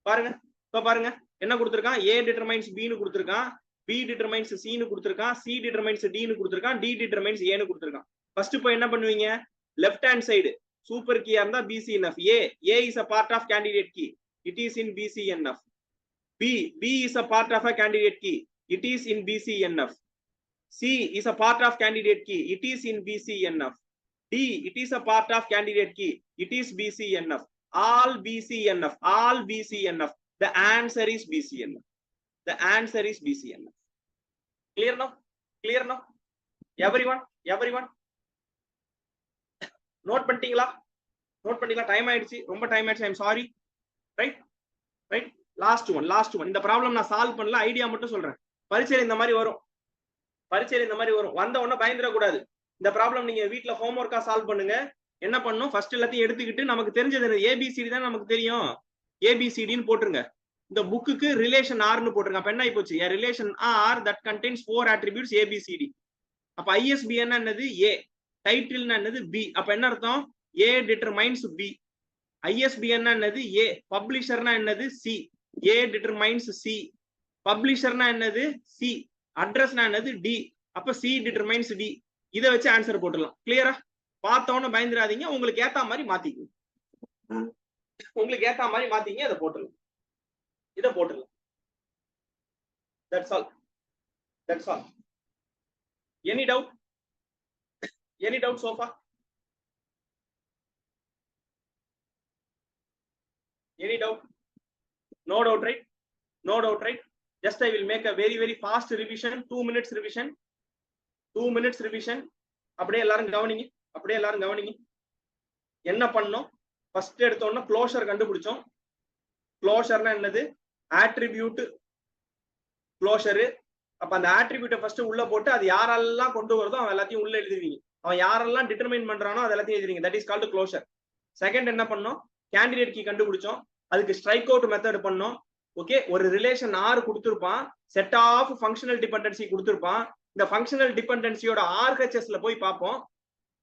பாருங்க, இப்ப பாருங்க என்ன கொடுத்திருக்கான்? ஏ டிட்டர்மைன்ஸ் பி னு கொடுத்திருக்கான், பி டிட்டர்மைன்ஸ் சி னு கொடுத்திருக்கான், சி டிட்டர்மைன்ஸ் டி னு கொடுத்திருக்கான், டி டிட்டர்மைன்ஸ் ஏ னு கொடுத்திருக்கான். ஃபர்ஸ்ட் இப்போ என்ன பண்ணுவீங்க? லெஃப்ட் ஹேண்ட் சைடு சூப்பர் கீயா இருந்தா BCNF. A is a part of candidate key, it is in BCNF. B is a part of a candidate key, it is in BCNF. C is a part of candidate key, it is in BCNF. D, it is a part of candidate key, it is BCNF. All BCNF, all BCNF. The answer is BCNF. The answer is BCNF. Clear now? Clear now? Everyone? Everyone? Note பண்ணிட்டீங்களா? Note பண்ணிட்டீங்களா? Time ஆயிடுச்சு, ரொம்ப time ஆயிடுச்சு. I'm sorry. Right right. Last one. இந்த problem நான் solve பண்ணல, idea மட்டும் சொல்றேன். பரீட்சையில் இந்த மாதிரி வரும், பரீட்சையில் இந்த மாதிரி வரும். வந்த உடனே பயந்துடக்கூடாது. இந்த ப்ராப்ளம் நீங்க வீட்ல ஹோம்ஒர்க்கா சால்வ் பண்ணுங்க. என்ன பண்ணும்? ஃபர்ஸ்ட் எல்லாத்தையும் எடுத்துக்கிட்டு நமக்கு தெரிஞ்சது ஏபிசிடி தான் நமக்கு தெரியும், ஏபிசிடின்னு போட்டுருங்க. இந்த புக்குக்கு ரிலேஷன் ஆர்னு போட்டுருங்க. அப்ப என்ன ஆகி போச்சு? Relation R that contains 4 attributes A B C D. அப்ப ஐஎஸ்பிஎன் என்னது? ஏ. டைட்டில் என்னது? பி. அப்ப என்ன அர்த்தம்? ஏ டிட்டர்மைன்ஸ் பி. ஐஎஸ்பிஎன் என்னது? ஏ. பப்ளிஷர்னா என்னது? சி. ஏ டிட்டர்மைன்ஸ் சி. பப்ளிஷர்னா என்னது? சி. அட்ரஸ்னா என்னது? டி. அப்ப சி டிட்டர்மைன்ஸ் டி. இதை வச்சு ஆன்சர் போட்டுடலாம். கிளியரா? பார்த்தவொன்னு பயந்துடாதீங்க, உங்களுக்கு ஏத்த மாதிரி மாத்திக்கணும். உங்களுக்கு ஏத்த மாதிரி மாத்திங்க, அதை போட்டுடலாம். இதை போட்டுடலாம். That's all. That's all. Any doubt? Any doubt so far? Any doubt? No doubt, right? No doubt, right? Just I will make a very, very fast revision. 2 minutes revision. 2 minutes revision. அப்படியே எல்லாரும் கவனிங்க, அப்படியே எல்லாரும் கவனிங்க. என்ன பண்ணோம்? First எடுத்தோம்னா closure கண்டுபிடிச்சோம். க்ளோஷர்னா என்னது? Attribute closure. அப்ப அந்த ஆட்ரிபியூட்டை ஃபர்ஸ்ட் உள்ள போட்டு அது யாரெல்லாம் கொண்டு வருதோ அவன் எல்லாத்தையும் உள்ள எழுதுவீங்க. அவன் யாரெல்லாம் டிட்டர்மைன் பண்றானோ அது எல்லாத்தையும் எழுதுவீங்க. That is called closure. Second என்ன பண்ணோம்? கேண்டிடேட் கீ கண்டுபிடிச்சோம். அதுக்கு ஸ்ட்ரைக் அவுட் மெத்தட் பண்ணோம். ஓகே, ஒரு ரிலேஷன் ஆர் கொடுத்திருப்பான், செட் ஆஃப் ஃபங்க்ஷனல் டிபெண்டன்சி கொடுத்திருப்பான். இந்த ஃபங்க்ஷனல் டிபெண்டன்சியோட ஆர்ஹெச்எஸ்ல போய் பார்ப்போம்.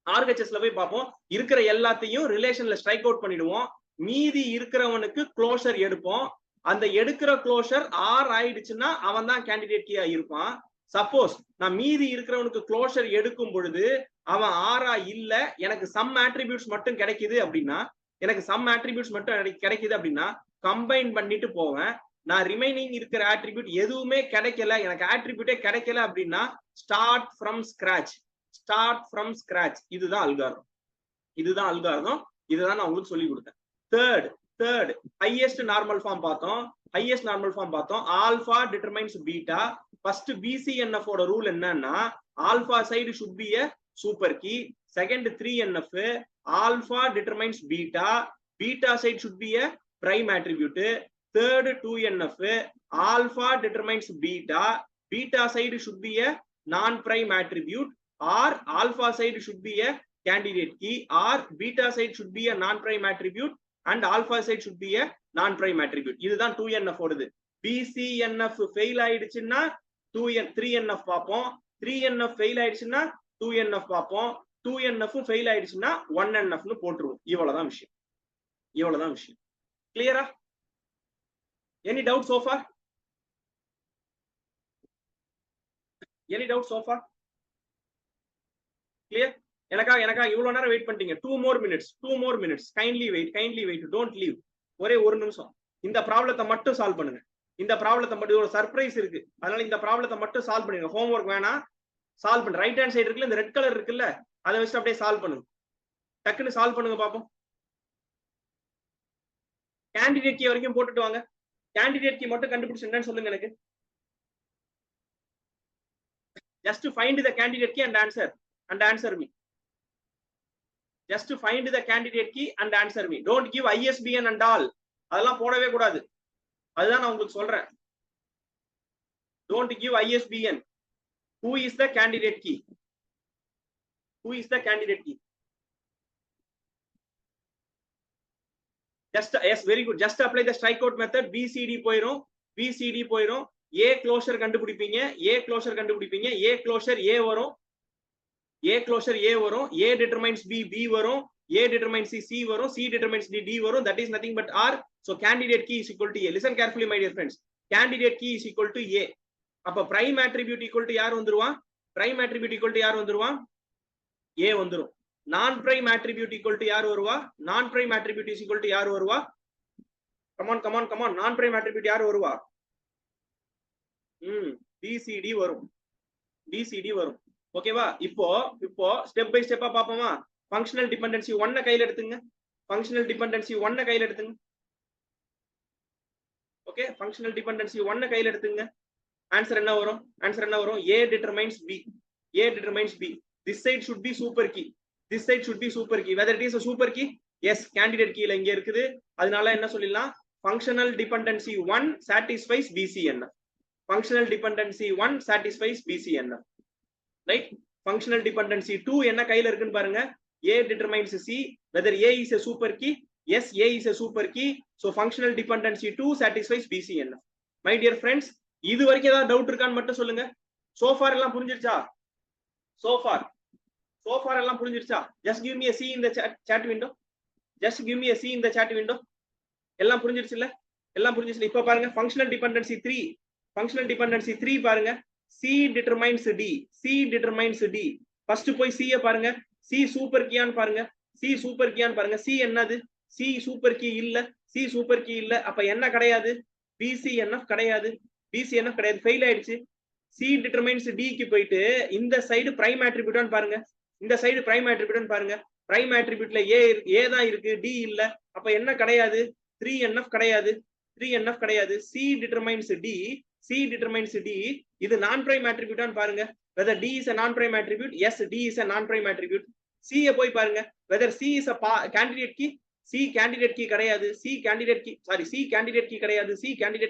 ஆர்ஹெச்எஸ்ல போய் பார்ப்போம். இருக்கிற எல்லாத்தையும் ரிலேஷன்ல ஸ்ட்ரைக் அவுட் பண்ணிடுவோம். மீதி இருக்கிறவனுக்கு க்ளோஷர் எடுப்போம். அந்த எடுக்கிற க்ளோஷர் ஆர் ஆயிடுச்சுன்னா அவன் தான் கேண்டிடேட் கீயா இருப்பான். சப்போஸ் நான் மீதி இருக்கிறவனுக்கு க்ளோஷர் எடுக்கும் பொழுது அவன் ஆரா இல்ல, எனக்கு சம் ஆட்ரிபியூட்ஸ் மட்டும் கிடைக்குது அப்படின்னா, எனக்கு சம் ஆட்ரிபியூட்ஸ் மட்டும் கிடைக்குது அப்படின்னா கம்பைன் பண்ணிட்டு போவேன். நான் ரிமைனிங் இருக்கிற ஆட்ரிபியூட் எதுவுமே கிடைக்கல, எனக்கு ஆட்ரிபியூட்டே கிடைக்கல அப்படின்னா start from scratch. Start from scratch. இதுதான் அல்காரிதம். இதுதான் அல்காரிதம். இதுதான் நான் உங்களுக்கு சொல்லி கொடுத்தேன். தேர்ட் ஹையஸ்ட் நார்மல் ஃபார்ம் பார்த்தோம். ஹையஸ்ட் நார்மல் ஃபார்ம் பார்த்தோம். Alpha determines beta. First BCNF ஓட ரூல் என்னன்னா, alpha side should be a super key. Second 3NF, alpha determines beta. Beta side should be a prime attribute. Third 2NF, alpha determines beta. Beta side should be a non prime attribute, or alpha side should be a candidate key, or beta side should be a non prime attribute and alpha side should be a non prime attribute. இதுதான் 2NF ஓடுது. BCNF fail ஆயிடுச்சுன்னா 3NF பார்ப்போம். 3NF fail ஆயிடுச்சுன்னா 2NF பார்ப்போம். 2NF fail ஆயிடுச்சுன்னா 1NF னு போட்டுருவோம். இவ்வளவுதான் விஷயம். இவ்வளவுதான் விஷயம். கிளியரா? Any doubt so far? Any doubt so far? Clear? எனக்கா இவ்வளவு நேரம் வெயிட் பண்ணிட்டீங்க. 2 more minutes. Kindly wait. Don't leave. ஒரே ஒரு நிமிஷம். இந்த ப்ராப்ளத்தை மட்டும் சால்வ் பண்ணுங்க. இந்த ப்ராப்ளத்தை மட்டும், ஒரு சர்ப்ரைஸ் இருக்கு, அதனால இந்த ப்ராப்ளத்தை மட்டும் சால்வ் பண்ணுங்க. ஹோம்ஒர்க் வேணாம், சால்வ் பண்ணுங்க. ரைட் ஹேண்ட் சைடு இருக்குல்ல, இந்த ரெட் கலர் இருக்குல்ல, அதை வச்சு அப்படியே சால்வ் பண்ணுங்க. டக்குன்னு சால்வ் பண்ணுங்க பாப்போம். கேண்டிடேட் கீ வரைக்கும் போட்டுட்டு வாங்க. கேண்டிடேட் கீ மட்டும் கண்டுபிடிச்சு என்னன்னு சொல்லுங்க எனக்கு. Just find the candidate key and answer me. Just find the candidate key and answer me. Don't give ISBN and all. அதெல்லாம் போடவே கூடாது. அதுதான் நான் உங்களுக்கு சொல்றேன். Don't give ISBN. Who is the candidate key? Who is the candidate key? just yes very good just apply the strikeout method BCD போயிரும் BCD போயிரும் A closure கண்டுபிடிப்பீங்க A closure கண்டுபிடிப்பீங்க A closure A வரும் A closure A வரும் A determines B B வரும் A determines C C வரும் C determines D D வரும் that is nothing but R so candidate key is equal to A listen carefully my dear friends candidate key is equal to A அப்ப prime attribute equal to யார் வந்துருவான் prime attribute equal to யார் வந்துருவான் A வந்துரும் non prime attribute equal to யார் வருவா non prime attribute is equal to யார் வருவா come on non prime attribute யார் வருவா BCD வரும் BCD வரும் ஓகேவா இப்போ ஸ்டெப் பை ஸ்டெப்பா பாப்போமா ஃபங்க்ஷனல் டிபெண்டன்சி 1 கையில எடுத்துங்க ஃபங்க்ஷனல் டிபெண்டன்சி 1 கையில எடுத்துங்க ஓகே ஃபங்க்ஷனல் டிபெண்டன்சி 1 கையில எடுத்துங்க ஆன்சர் என்ன வரும் A determines B A determines B this side should be super key this side should be super key whether it is a super key yes candidate key ல இங்க இருக்குது அதனால என்ன சொல்லிடலாம் functional dependency 1 satisfies BCNF functional dependency 1 satisfies BCNF right functional dependency 2 என்ன கையில இருக்குன்னு பாருங்க A determines C whether A is a super key yes A is a super key so functional dependency 2 satisfies BCNF my dear friends இது வரைக்கும் ஏதாவது doubt இருக்கான்னு மட்டும் சொல்லுங்க so far எல்லாம் புரிஞ்சிருச்சா so far எல்லாம் புரிஞ்சிருச்சா just give me a C in the chat window just give me a C in the chat window எல்லாம் புரிஞ்சிருச்சு இல்ல இப்ப பாருங்க functional dependency 3 பாருங்க C determines D first போய் C பாருங்க C super key ஆன்னு பாருங்க C என்னது C super key இல்ல அப்ப என்ன கிடையாது BCNF கிடையாது ஃபெயில் ஆயிடுச்சு C determines D க்கு போயிட்டு இந்த சைடு பிரைம் attribute பாருங்க இந்த சைடு பிரைம் attribute பாருங்க பிரைம் attributeல A தான் இருக்கு D இல்ல அப்ப என்ன கிடையாது 3NF கிடையாது C determines D இது நான் பிரைம் attribute பாருங்க whether D is a non prime attribute yes D is a non prime attribute C போய் பாருங்க whether C is a candidate key C candidate key கிடையாது C candidate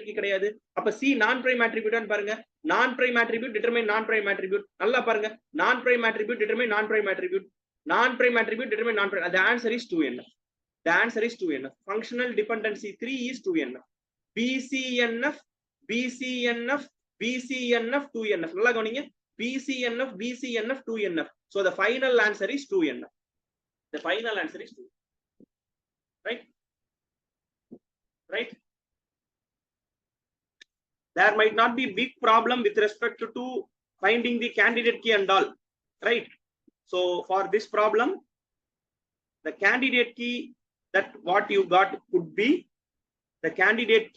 key கிடையாது அப்ப C non prime attribute ன்னு பாருங்க non prime attribute determine non prime attribute நல்லா பாருங்க non prime attribute determine non prime attribute determine non prime the answer is 2NF functional dependency 3 is 2NF BCNF 2NF நல்லா கவனிங்க BCNF 2NF so the final answer is 2NF right there might not be big problem with respect to finding the candidate key and all right so for this problem the candidate key that what you got could be the candidate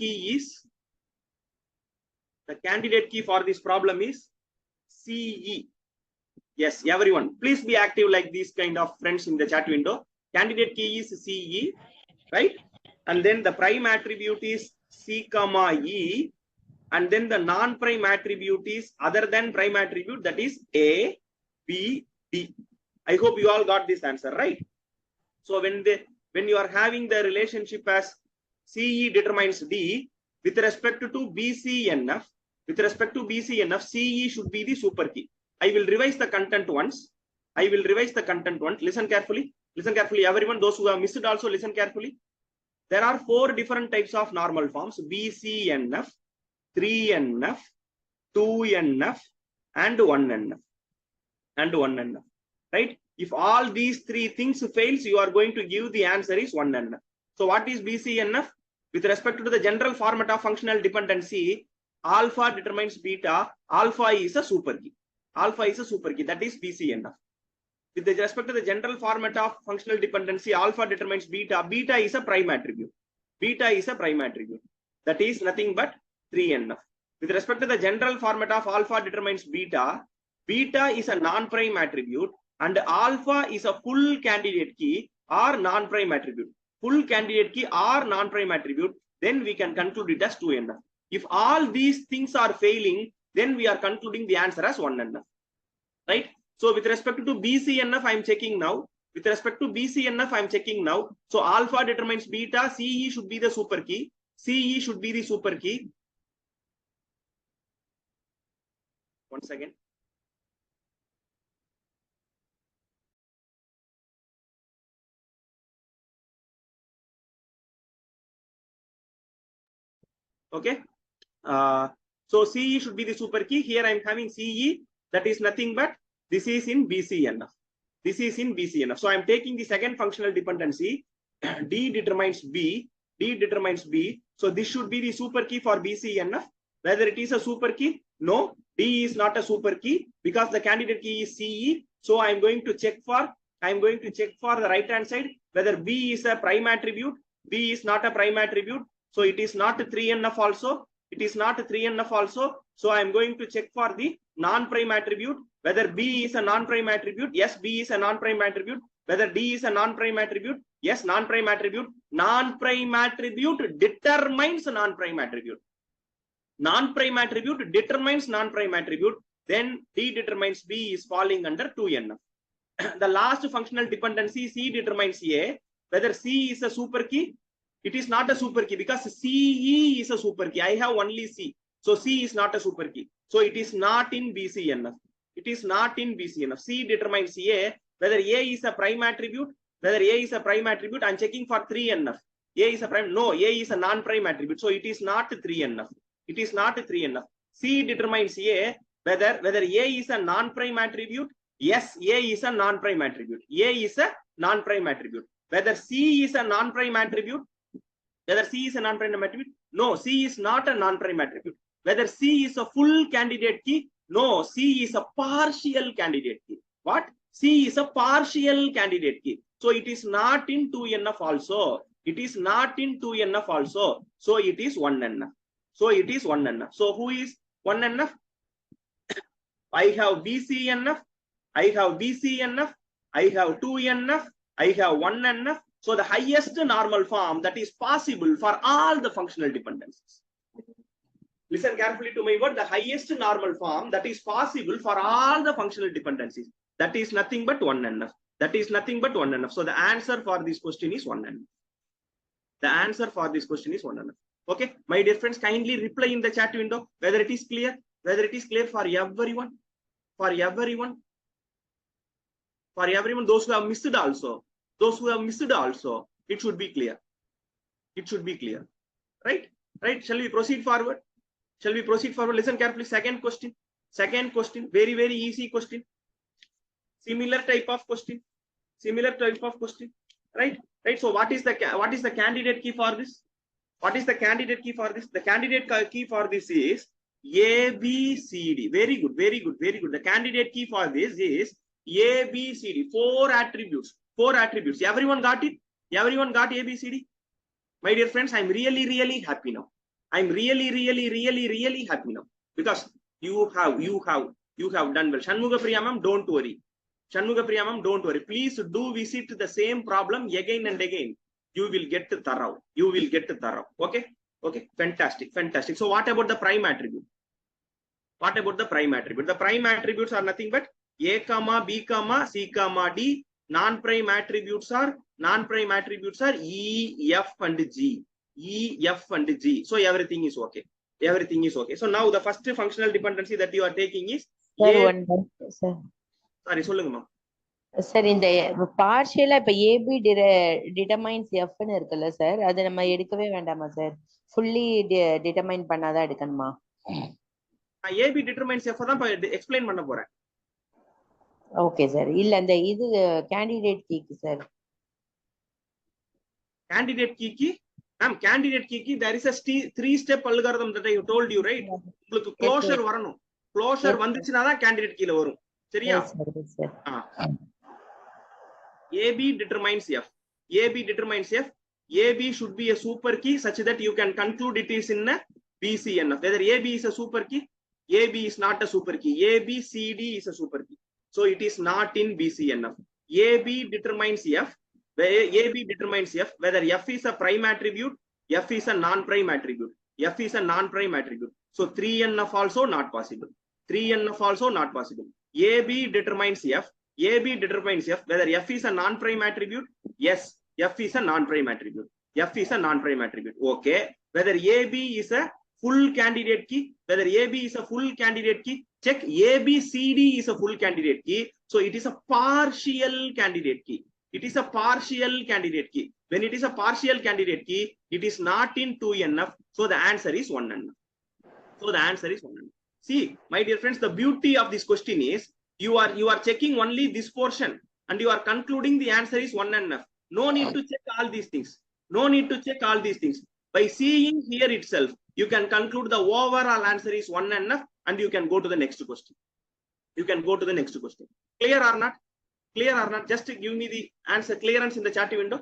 key for this problem is CE yes everyone please be active like these kind of friends in the chat window candidate key is CE right and then the prime attribute is C comma E and then the non prime attribute is other than prime attribute that is A B D I hope you all got this answer right so when you are having the relationship as CE determines D with respect to BCNF CE should be the super key I will revise the content once listen carefully everyone those who have missed it also listen carefully there are 4 different types of normal forms BCNF 3NF 2NF and 1NF right if all these 3 things fails you are going to give the answer is 1NF so what is BCNF with respect to the general format of functional dependency alpha determines beta alpha is a super key that is BCNF with respect to the general format of functional dependency alpha determines beta is a prime attribute that is nothing but 3NF with respect to the general format of alpha determines beta is a non prime attribute and alpha is a full candidate key or non prime attribute then we can conclude it as 2NF if all these things are failing then we are concluding the answer as 1NF right so with respect to BCNF I am checking now so alpha determines beta CE should be the super key once again Okay. So CE should be the super key. Here I am having CE. That is nothing but this is in BCNF. This is in BCNF. So I am taking the second functional dependency. D determines B. D determines B. So this should be the super key for BCNF. Whether it is a super key? No. D is not a super key because the candidate key is CE. So I am going to check for the right hand side whether B is a prime attribute. B is not a prime attribute. So it is not 3NF also. It is not 3NF also. So I am going to check for the non-prime attribute. Whether B is a non-prime attribute. Yes, B is a non-prime attribute. Whether D is a non-prime attribute. Yes, non-prime attribute. Non-prime attribute determines non-prime attribute. Non-prime attribute determines non-prime attribute. Then D determines B is falling under 2NF. The last functional dependency C determines A. Whether C is a super key. It is not a super key because CE is a super key. I have only C. So C is not a super key. So it is not in BCNF. It is not in BCNF. C determines A. Whether A is a prime attribute. Whether A is a prime attribute. I am checking for 3NF. A is a prime. No, A is a non-prime attribute. So it is not 3NF. It is not 3NF. C determines A. Whether A is a non-prime attribute. Yes, A is a non-prime attribute. A is a non-prime attribute. Whether C is a non-prime attribute. Whether C is a non-prime attribute? No, C is not a non-prime attribute. Whether C is a full candidate key? No, C is a partial candidate key. What? C is a partial candidate key. So it is not in 2NF also. It is not in 2NF also. So it is 1NF. So it is 1NF. So who is 1NF? I have BCNF. I have BCNF. I have 2NF. I have 1NF. So the highest normal form that is possible for all the functional dependencies. Listen carefully to my word. The highest normal form that is possible for all the functional dependencies. That is nothing but 1NF. That is nothing but 1NF. So the answer for this question is 1NF. The answer for this question is 1NF. Okay, my dear friends, kindly reply in the chat window whether it is clear. Whether it is clear for everyone. For everyone. For everyone. Those who have missed it also. Those who have missed it also, it should be clear. It should be clear. Right? Right? Shall we proceed forward? Shall we proceed forward? Listen carefully. Second question. Second question. Very, very easy question. Similar type of question. Similar type of question. Right? Right. So what is the candidate key for this? What is the candidate key for this? The candidate key for this is ABCD. Very good. Very good. Very good. The candidate key for this is ABCD. 4 attributes. 4 attributes. Everyone got it? Everyone got ABCD? My dear friends, I'm really, really happy now. I'm really, really, really, really happy now. Because you have done well. Shanmuga Priya ma'am, don't worry. Shanmuga Priya ma'am, don't worry. Please do visit the same problem again and again. You will get thorough. You will get thorough. Okay? Okay. Fantastic. Fantastic. So what about the prime attribute? What about the prime attribute? The prime attributes are nothing but A, B, C, D. Non-prime attributes are E, F, and G. E, F, and G. So everything is okay. Everything is okay. So now the first functional dependency that you are taking is sir, sorry, சொல்லுங்க ma'am. Sir, இந்த partial இப்ப AB determines F ன்னு இருக்குல்ல sir, அது நம்ம எடுக்கவே வேண்டாமா sir? fully determine பண்ணாதான் எடுக்கணுமா? AB determines F தான் எக்ஸ்பிளைன் பண்ண போறேன். Okay sir. இல்ல அந்த இது கேண்டிடேட் கீக்கு sir. Candidate key ma'am, candidate key there is a 3-step algorithm that I told you, right? உங்களுக்கு closure வரணும். Closure வந்துச்சுனா தான் candidate keyல வரும். சரியா? Yes sir. AB determines F. AB determines F. AB should be a super key such that you can conclude it is in a BCNF. Whether AB is a super key, AB is not a super key. ABCD is a super key. So it is not in BCNF. AB determines F. AB determines F. Whether F is a prime attribute, F is a non-prime attribute. F is a non-prime attribute. So 3NF also not possible. 3NF also not possible. AB determines F. AB determines F. Whether F is a non-prime attribute, yes, F is a non-prime attribute. F is a non-prime attribute. Okay. Whether AB is a full candidate key, whether AB is a full candidate key, check ABCD is a full candidate key. So it is a partial candidate key. It is a partial candidate key. When it is a partial candidate key, it is not in 2NF. So the answer is 1NF. So the answer is 1NF. See, my dear friends, the beauty of this question is you are checking only this portion and you are concluding the answer is 1NF. No need to check all these things. No need to check all these things. By seeing here itself, you can conclude the overall answer is 1NF and you can go to the next question. You can go to the next question. Clear or not? Clear or not? Just give me the answer clearance in the chat window.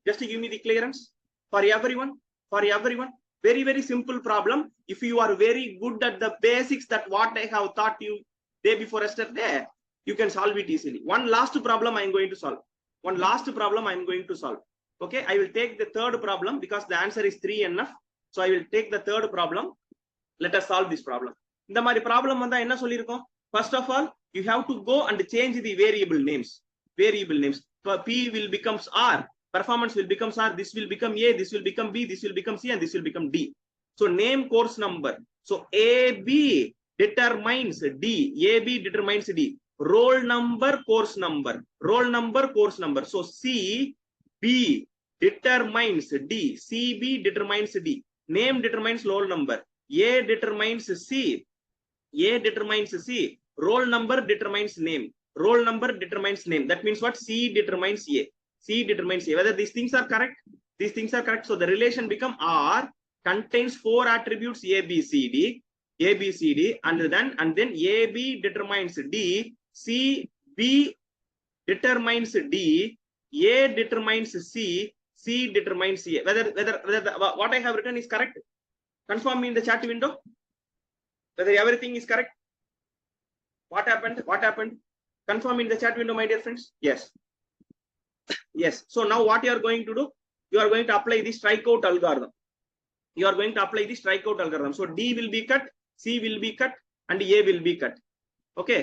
Just give me the clearance for everyone. For everyone. Very, very simple problem. If you are very good at the basics that what I have taught you day before yesterday, you can solve it easily. One last problem I am going to solve. One last problem I am going to solve. Okay, I will take the third problem because the answer is 3NF. So I will take the third problem. Let us solve this problem. இந்த மாதிரி problem வந்தா என்ன சொல்லிருக்கோம்? First of all, you have to go and change the variable names. Variable names. So P will becomes R. Performance will becomes R. This will become A. This will become B. This will become C. And this will become D. So name course number. So AB determines D. AB determines D. Roll number, course number. Roll number, course number. So CB determines D. CB determines D. Name determines roll number. A determines C. A determines C. Roll number determines name. Roll number determines name. That means what? C determines A. C determines A. Whether these things are correct? These things are correct. So the relation become R contains 4 attributes A, B, C, D. A, B, C, D. And then A, B determines D. C, B determines D. A determines C. C determines A. Whether what I have written is correct? Confirm me in the chat window. Whether everything is correct. What happened? What happened? Confirm in the chat window, my dear friends. Yes. Yes. So now what you are going to do? You are going to apply the strikeout algorithm. You are going to apply the strikeout algorithm. So D will be cut, C will be cut, and A will be cut. Okay.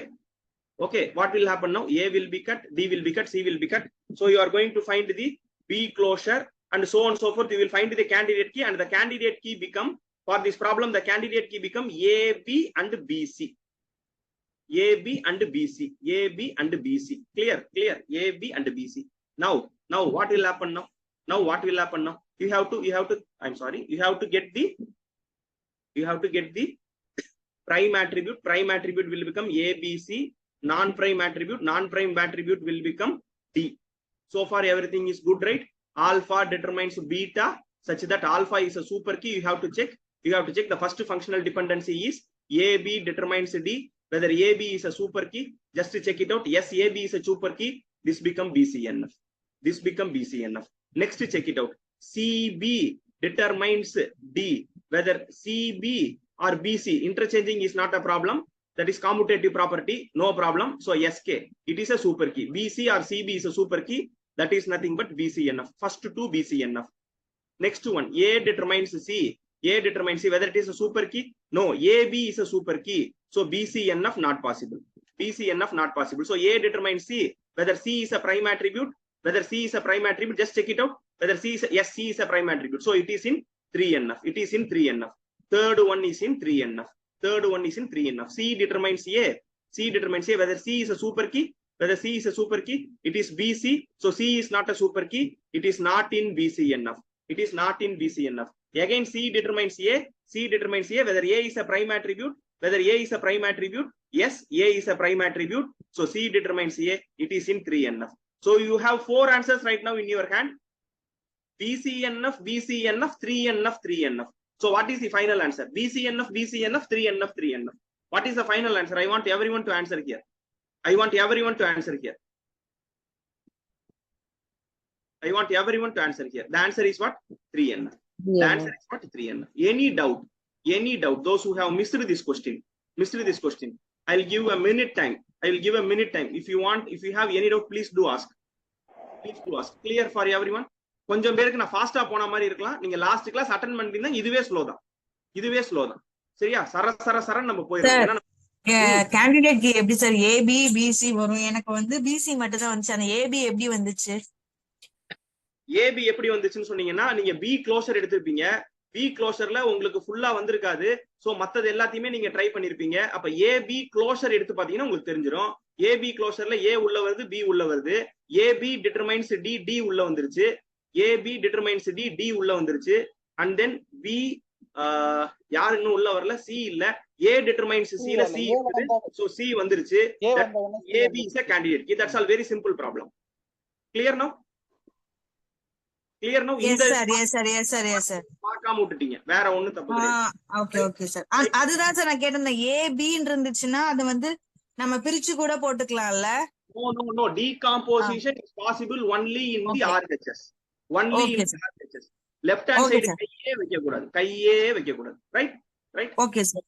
Okay. What will happen now? A will be cut, D will be cut, C will be cut. So you are going to find the B closure and so on and so forth. You will find the candidate key, and the candidate key become, for this problem, the candidate key become AB and BC. AB and BC. AB and BC. Clear? Clear. AB and BC. Now what will happen now? Now what will happen now? You have to, I'm sorry, you have to get the prime attribute. Prime attribute will become ABC. Non-prime attribute will become D. So far everything is good, right? Alpha determines beta such that alpha is a super key. You have to check. You have to check the first functional dependency is AB determines D. Whether AB is a super key, just to check it out. Yes, AB is a super key. This become BCNF. This become BCNF. Next, check it out. CB determines D. Whether CB or BC, interchanging is not a problem. That is commutative property, no problem. So SK, it is a super key. BC or CB is a super key. That is nothing but BCNF. First two BCNF. Next one, A determines C. A determines C. Whether it is a super key? No, AB is a super key. So BCNF not possible. BCNF not possible. So A determines C. Whether C is a prime attribute. Whether C is a prime attribute, just check it out. Whether C is a, yes, C is a prime attribute. So it is in 3NF. It is in 3NF. Third one is in 3NF. Third one is in 3NF. C determines A. C determines A. Whether C is a super key. Whether C is a super key, it is BC. So C is not a super key. It is not in BCNF. It is not in BCNF. Again, C determines A. C determines A. Whether A is a prime attribute. Whether A is a prime attribute. Yes, A is a prime attribute. So C determines A. It is in 3NF. So you have 4 answers right now in your hand. BCNF, BCNF, 3NF, 3NF. So what is the final answer? BCNF, BCNF, 3NF, 3NF. What is the final answer? I want everyone to answer here. I want everyone to answer here. I want everyone to answer here. The answer is what? 3NF. The answer is what? 3NF. Any doubt? Any doubt? Those who have missed this question, I'll give a minute time. I will give a minute time. If you want, if you have any doubt, please do ask. Please do ask. Clear for everyone? கொஞ்சம் பேருக்கு நான் ஃபாஸ்டா போன மாதிரி இருக்கலாம். நீங்க last class attend பண்ணிட்டீங்க. இதுவே ஸ்லோ தான். இதுவே ஸ்லோ தான். சரியா? சர நம்ம போயிரலாம். கேண்டிடேட் கீ எப்படி சார் AB BC வரும்? எனக்கு வந்து BC மட்டும் தான் வந்துச்சு. அந்த AB எப்படி வந்துச்சு? AB எப்படி வந்துச்சுன்னு சொன்னீங்கன்னா நீங்க B க்ளோசர் எடுத்திருப்பீங்க. B க்ளோசர்ல உங்களுக்கு ஃபுல்லா வந்திருக்காது. சோ மத்தது எல்லாத்தையுமே நீங்க ட்ரை பண்ணிருப்பீங்க. அப்ப AB க்ளோசர் எடுத்து பாத்தீங்கன்னா உங்களுக்கு தெரிஞ்சிரும். AB க்ளோசர்ல A உள்ள வருது, B உள்ள வருது. AB டிட்டர்மைன்ஸ் D, D உள்ள வந்துருச்சு. ஏபி டிட்டர்மைன்ஸ் டி, டி உள்ள வந்துருச்சு. அண்ட் தென் பி யாரு இன்னும் உள்ள வரல, சி இல்ல. ஏ டிட்டர்மைன்ஸ் சில சி இருக்குது, சோ சி வந்துருச்சு. A B is a candidate. That's all very simple problem. Clear now? Clear now? Yes இந்த sir yes sir yes sir yes sir பார்க்காம விட்டுட்டீங்க, வேற ஒண்ணும் தப்பு கிடையாது. Okay okay sir. அதுதான் சார் நான் கேட்டிருந்தேன். ஏபின்னு இருந்துச்சுன்னா அது வந்து நம்ம பிரிச்சு கூட போட்டுக்கலாம்ல? No. Decomposition is possible only in the RHS. Only in the RHS. Left hand side கையே வைக்க கூடாது, ரைட்? Okay sir.